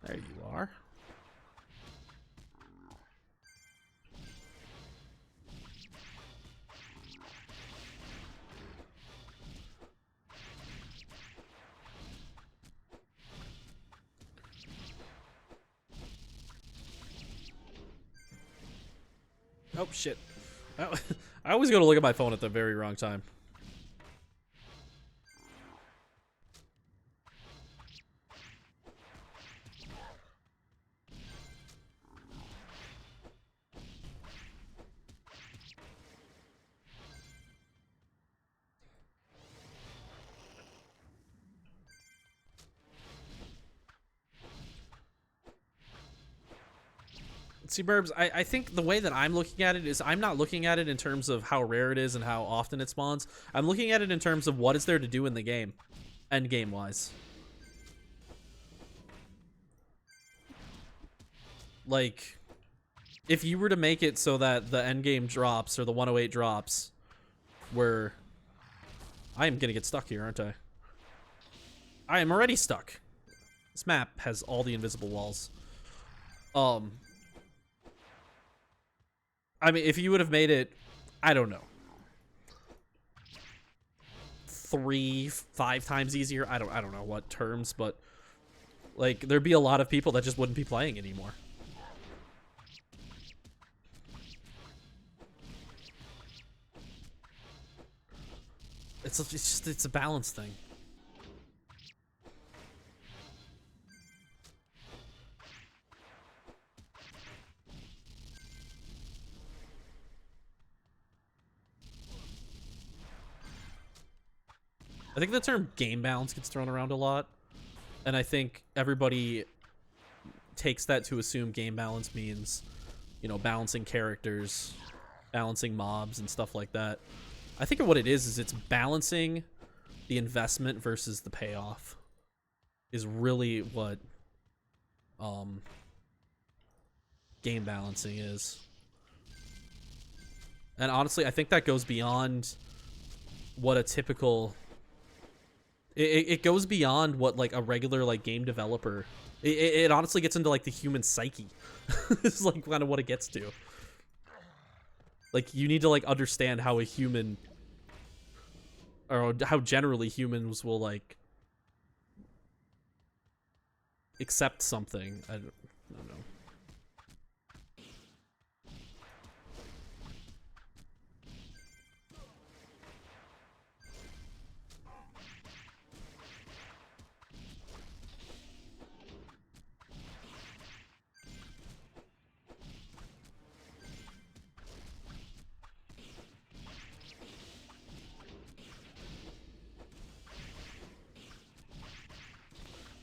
There you are. Oh, shit. I always go to look at my phone at the very wrong time. See, Burbs, I think the way that I'm looking at it is I'm not looking at it in terms of how rare it is and how often it spawns. I'm looking at it in terms of what is there to do in the game, end game wise. Like, if you were to make it so that the end game drops or the 108 drops, where I am gonna get stuck here, aren't I? I am already stuck. This map has all the invisible walls. I mean, if you would have made it, I don't know, 3-5 times easier. I don't know what terms, but like there'd be a lot of people that just wouldn't be playing anymore. It's a balance thing. I think the term game balance gets thrown around a lot, and I think everybody takes that to assume game balance means, you know, balancing characters, balancing mobs, and stuff like that. I think what it is it's balancing the investment versus the payoff is really what game balancing is. And honestly, I think that goes beyond what a typical... It goes beyond what like a regular like game developer. It honestly gets into like the human psyche. It's like kind of what it gets to. Like you need to like understand how a human, or how generally humans will like accept something. I don't know.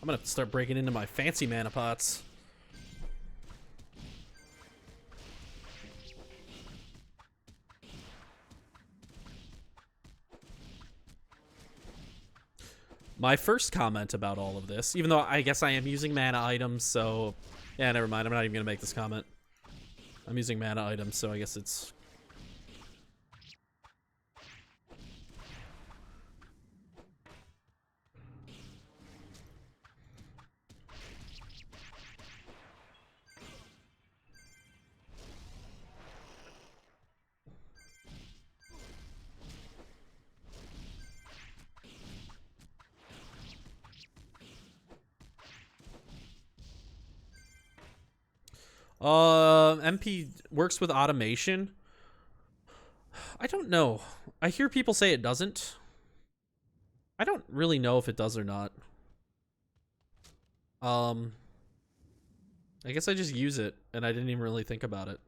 I'm gonna start breaking into my fancy mana pots. My first comment about all of this, even though I guess I am using mana items, so... Yeah, never mind. I'm not even gonna make this comment. I'm using mana items, so I guess it's... MP works with automation. I don't know. I hear people say it doesn't. I don't really know if it does or not. I guess I just use it, and I didn't even really think about it.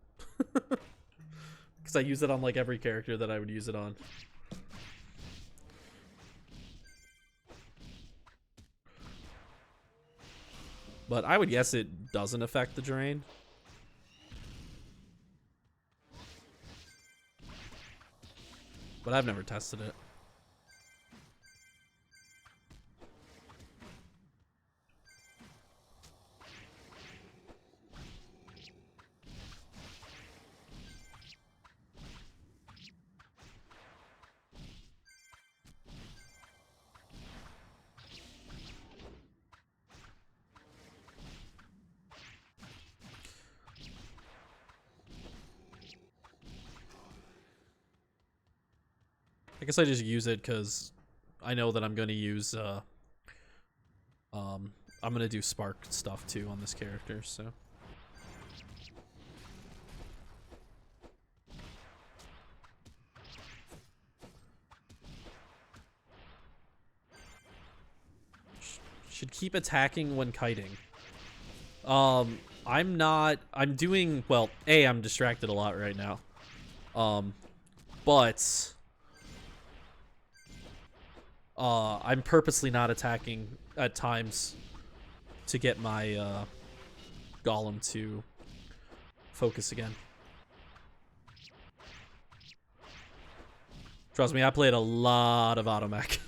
Because I use it on like every character that I would use it on. But I would guess it doesn't affect the drain. But I've never tested it. I guess I just use it because I know that I'm going to use, I'm going to do spark stuff too on this character, so. Should keep attacking when kiting. I'm doing, well, I'm distracted a lot right now. But I'm purposely not attacking at times to get my golem to focus again. Trust me, I played a lot of automech.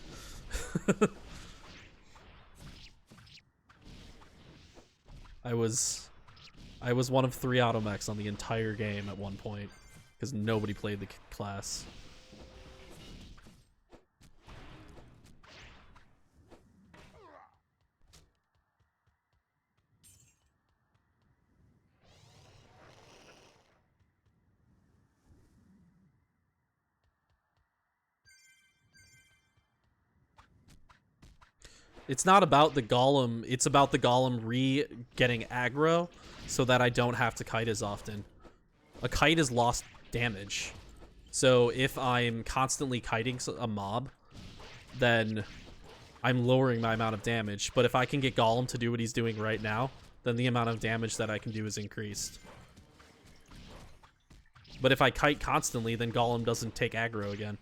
I was one of 3 automechs on the entire game at one point because nobody played the class. It's not about the golem, it's about the golem getting aggro so that I don't have to kite as often. A kite is lost damage. So if I'm constantly kiting a mob, then I'm lowering my amount of damage. But if I can get Golem to do what he's doing right now, then the amount of damage that I can do is increased. But if I kite constantly, then Golem doesn't take aggro again.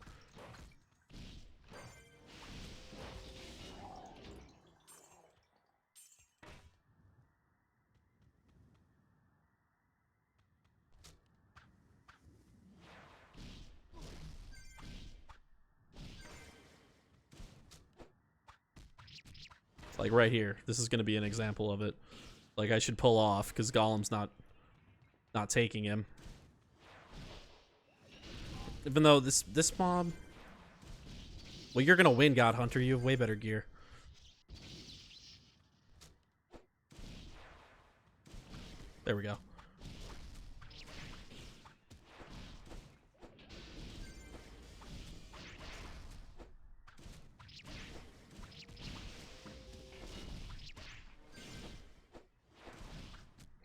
Like right here, this is going to be an example of it. Like I should pull off because Golem's not taking him. Even though this mob, well, you're gonna win, God Hunter. You have way better gear. There we go.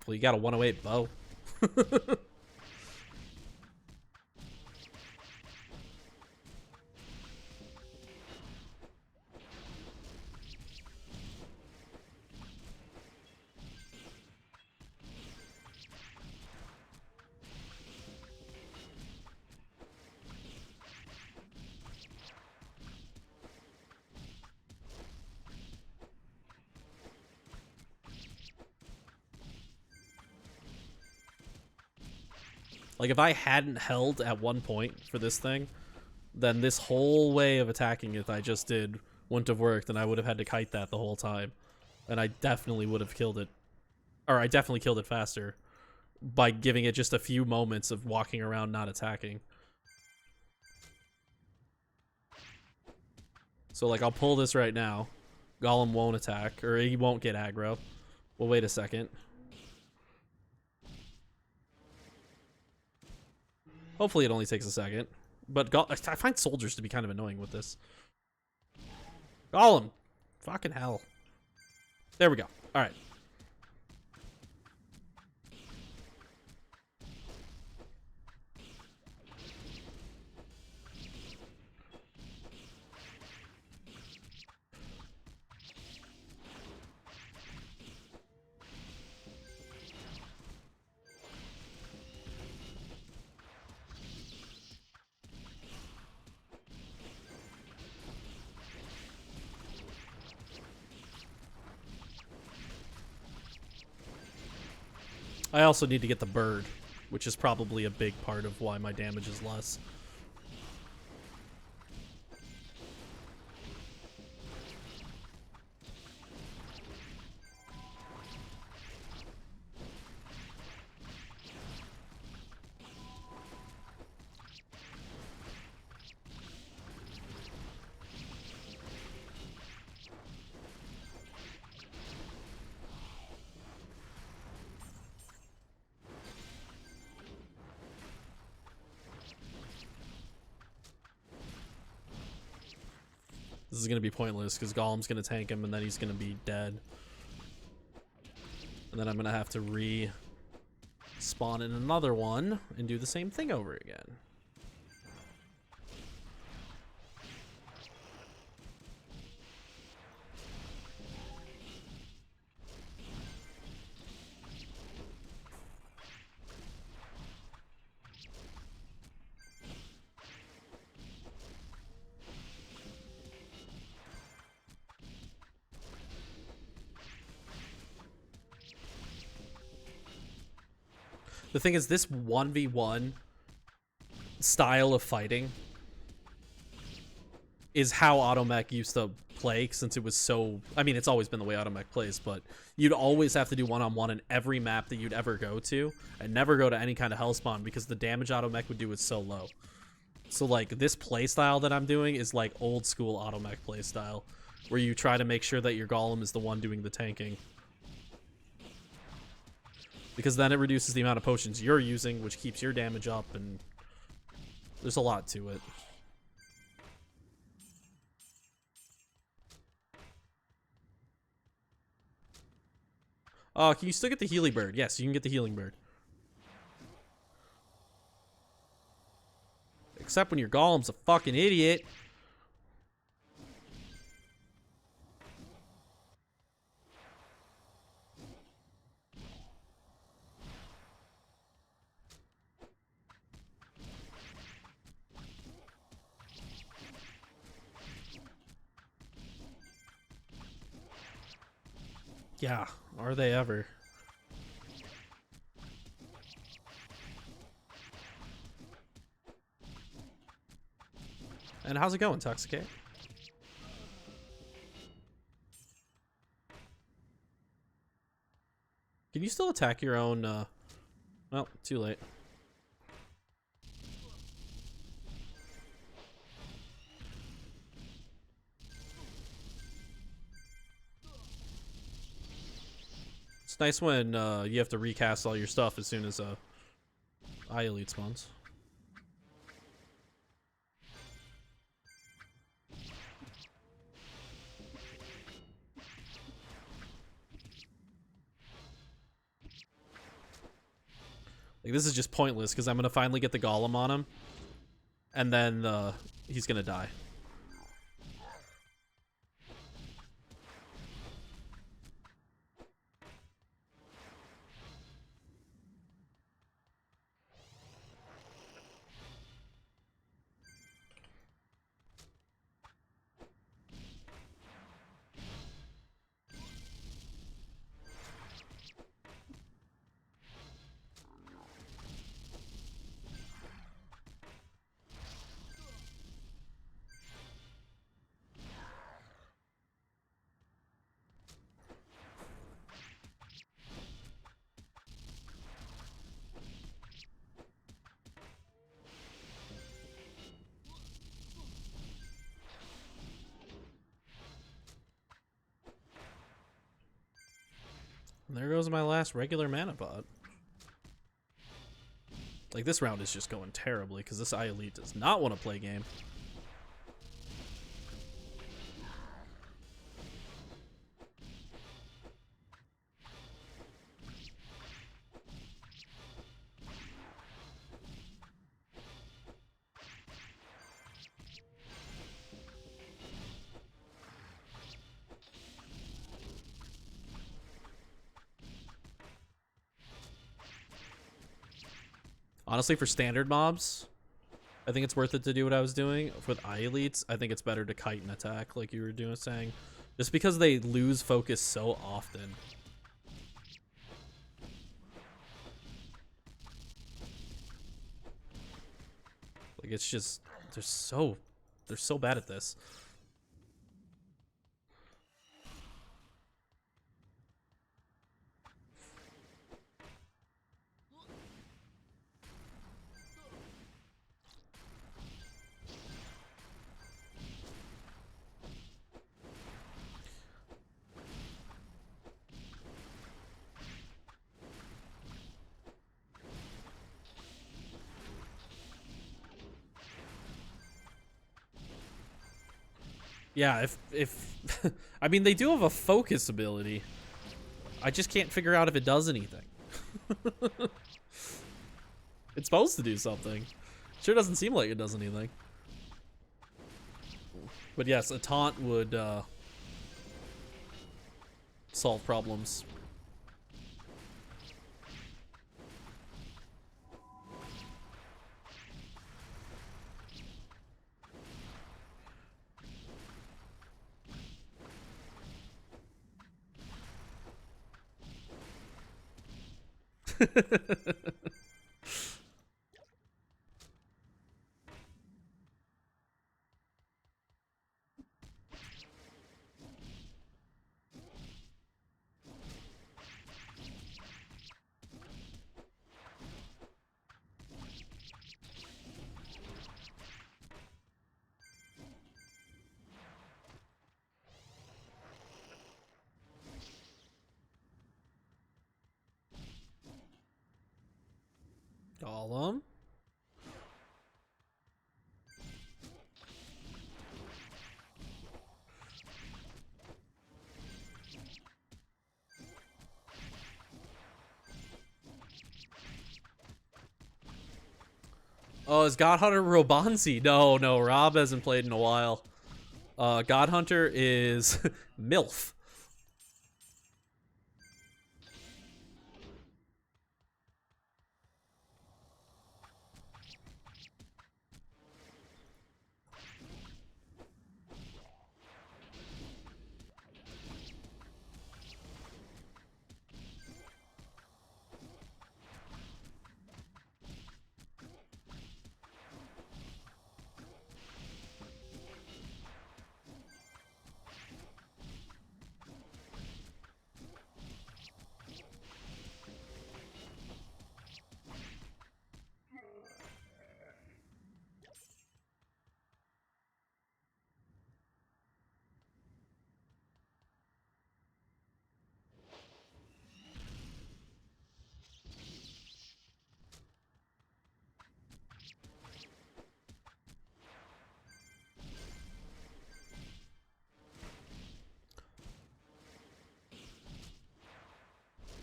Well, you got a 108 bow. Like, if I hadn't held at one point for this thing, then this whole way of attacking it I just did wouldn't have worked, and I would have had to kite that the whole time. And I definitely would have killed it. Or I definitely killed it faster by giving it just a few moments of walking around not attacking. So, like, I'll pull this right now. Golem won't attack, or he won't get aggro. Well, wait a second. Hopefully it only takes a second. But I find soldiers to be kind of annoying with this. Golem! Fucking hell. There we go. Alright. I also need to get the bird, which is probably a big part of why my damage is less. This is going to be pointless because Golem's going to tank him and then he's going to be dead. And then I'm going to have to re-spawn in another one and do the same thing over again. The thing is, this 1v1 style of fighting is how Automech used to play, since it was so... I mean, it's always been the way Automech plays, but you'd always have to do one-on-one in every map that you'd ever go to, and never go to any kind of hellspawn, because the damage Automech would do is so low. So, like, this playstyle that I'm doing is like old-school Automech playstyle, where you try to make sure that your Golem is the one doing the tanking. Because then it reduces the amount of potions you're using, which keeps your damage up, and there's a lot to it. Oh, can you still get the healing bird? Yes, you can get the healing bird. Except when your Golem's a fucking idiot. Yeah, are they ever? And how's it going, Toxicate? Can you still attack your own, well, too late. It's nice when you have to recast all your stuff as soon as Eye Elite spawns. Like, this is just pointless because I'm gonna finally get the Golem on him, and then he's gonna die. And there goes my last regular mana pot. Like, this round is just going terribly because this Eye Elite does not want to play game. Honestly, for standard mobs, I think it's worth it to do what I was doing. With Eye Elites, I think it's better to kite and attack, like you were saying. Just because they lose focus so often. Like, it's just they're so bad at this. Yeah, if I mean, they do have a focus ability. I just can't figure out if it does anything. It's supposed to do something. Sure doesn't seem like it does anything. But yes, a taunt would solve problems. Golem. Oh, is God Hunter Robanzi? No, Rob hasn't played in a while. God Hunter is MILF.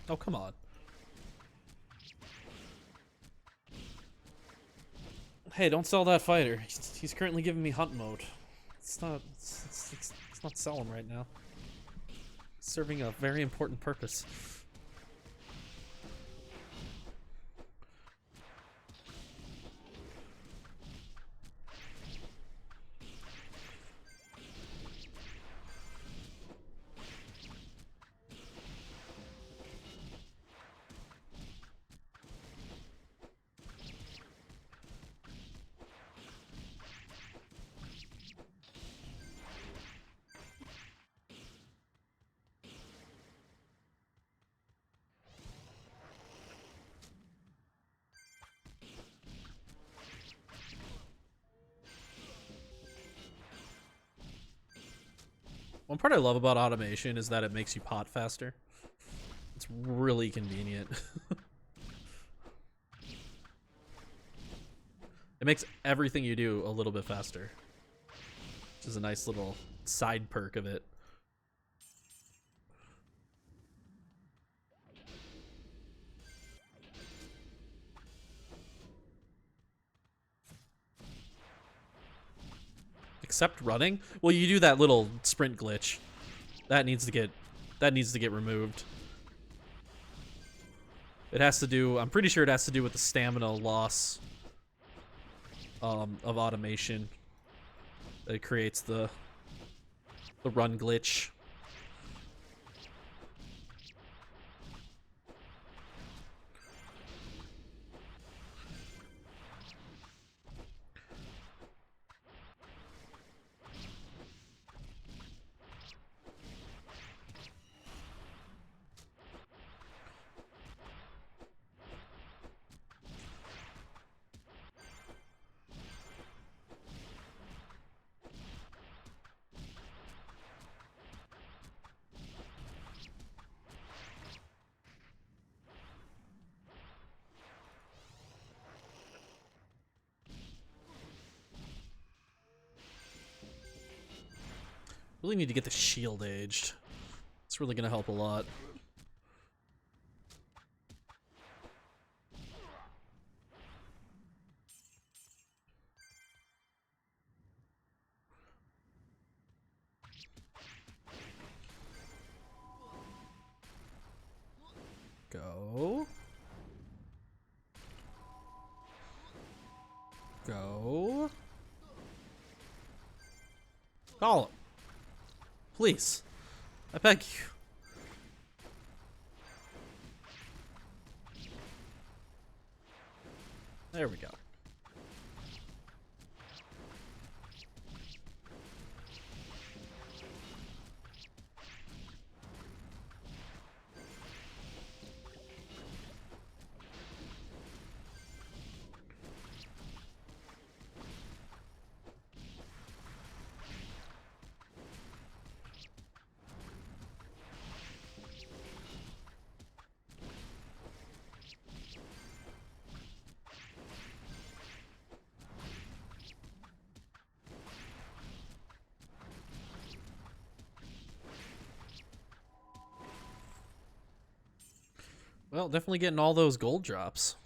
Oh, come on. Hey, don't sell that fighter. He's currently giving me hunt mode. It's not sell him right now. It's serving a very important purpose. One part I love about automation is that it makes you pot faster. It's really convenient. It makes everything you do a little bit faster, which is a nice little side perk of it. Except running? Well, you do that little sprint glitch. That needs to get removed. It has to do, I'm pretty sure it has to do with the stamina loss of automation. It creates the run glitch. Really need to get the shield aged. It's really gonna help a lot. Go. Go. Call him. Please. I beg you. There we go. Well, definitely getting all those gold drops.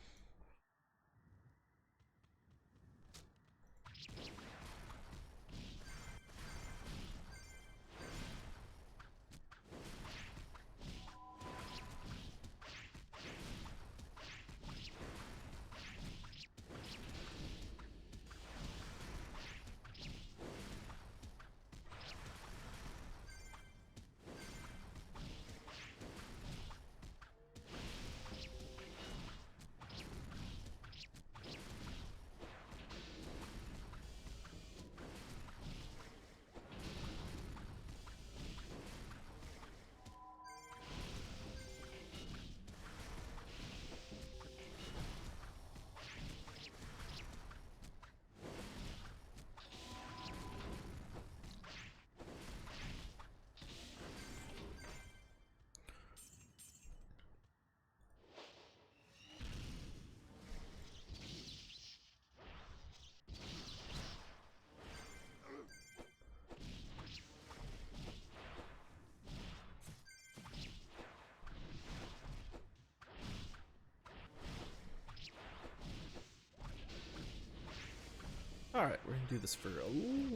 Alright, we're gonna do this for a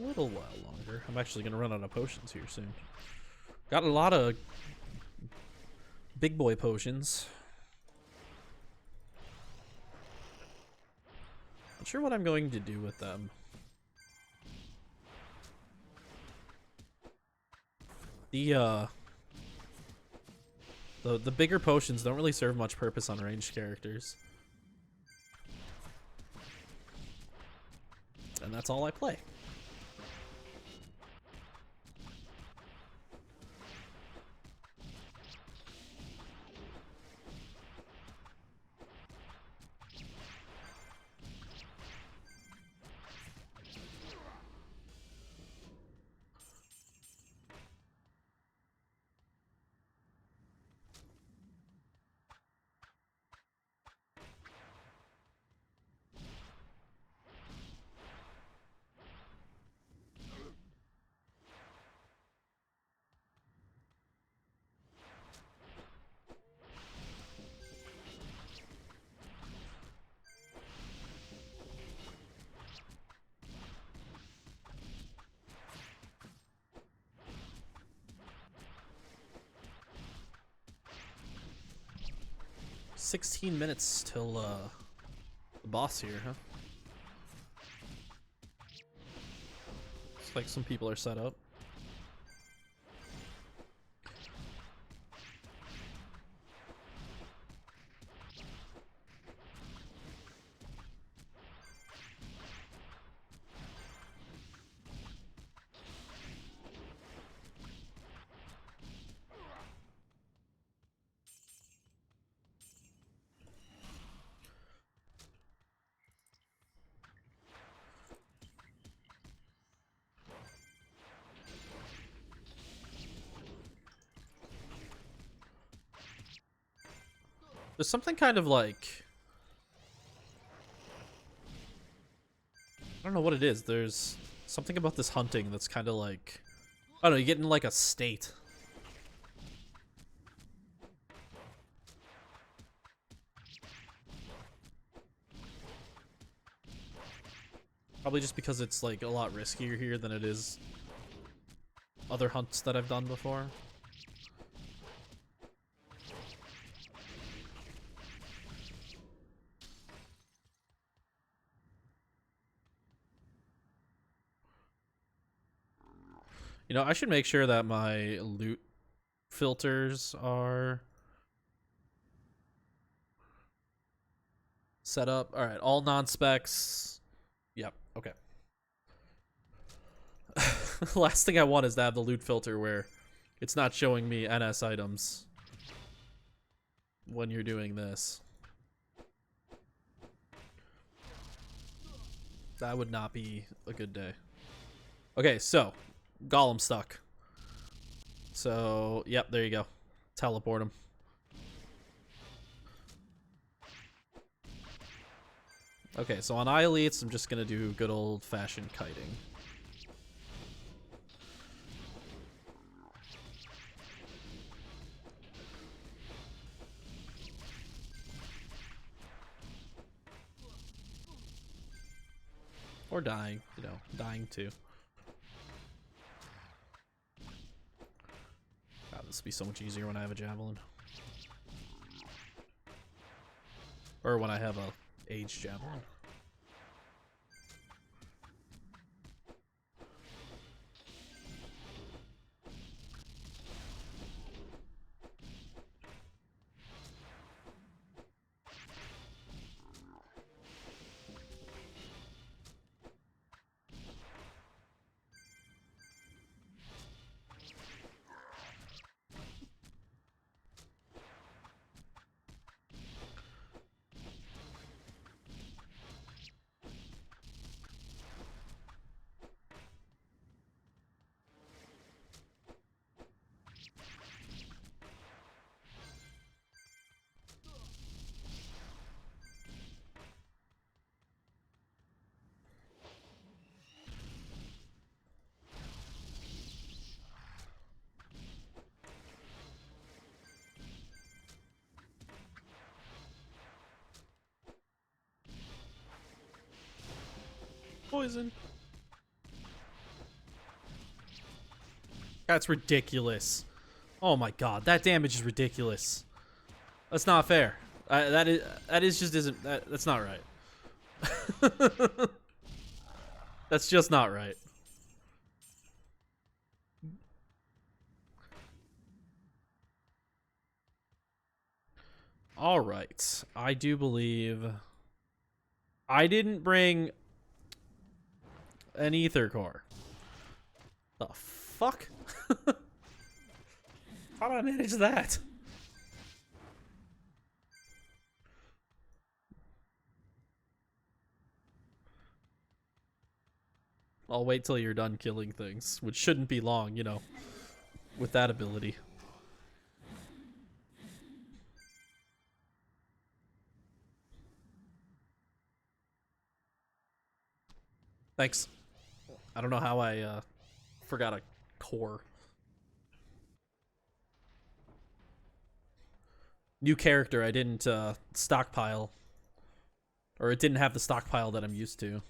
little while longer. I'm actually gonna run out of potions here soon. Got a lot of big boy potions. Not sure what I'm going to do with them. The bigger potions don't really serve much purpose on ranged characters. And that's all I play. $16 minutes till the boss here, huh? Looks like some people are set up. There's something kind of like, I don't know what it is. There's something about this hunting that's kind of like, Oh no, you get in like a state. Probably just because it's like a lot riskier here than it is other hunts that I've done before. You know, I should make sure that my loot filters are set up. All right, all non-specs. Yep, okay. Last thing I want is to have the loot filter where it's not showing me NS items when you're doing this. That would not be a good day. Okay, so Golem stuck. So, yep, there you go. Teleport him. Okay, so on elites, I'm just gonna do good old-fashioned kiting. Or dying, you know, dying too. God, this will be so much easier when I have a javelin. Or when I have a aged javelin. Poison. That's ridiculous. Oh my god, that damage is ridiculous. That's not fair. That is just isn't that's not right. That's just not right. All right, I do believe I didn't bring an ether core. The fuck? How did I manage that? I'll wait till you're done killing things, which shouldn't be long, you know, with that ability. Thanks. I don't know how I forgot a core. New character, I didn't stockpile. Or it didn't have the stockpile that I'm used to.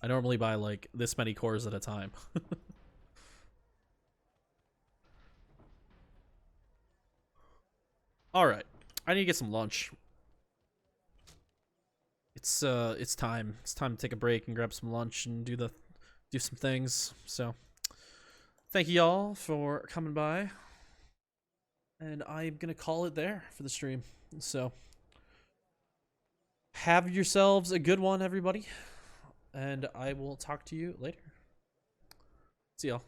I normally buy like this many cores at a time. All right, I need to get some lunch. It's time. It's time to take a break and grab some lunch and do some things. So, thank you all for coming by, and I'm gonna call it there for the stream. So, have yourselves a good one, everybody, and I will talk to you later. See y'all.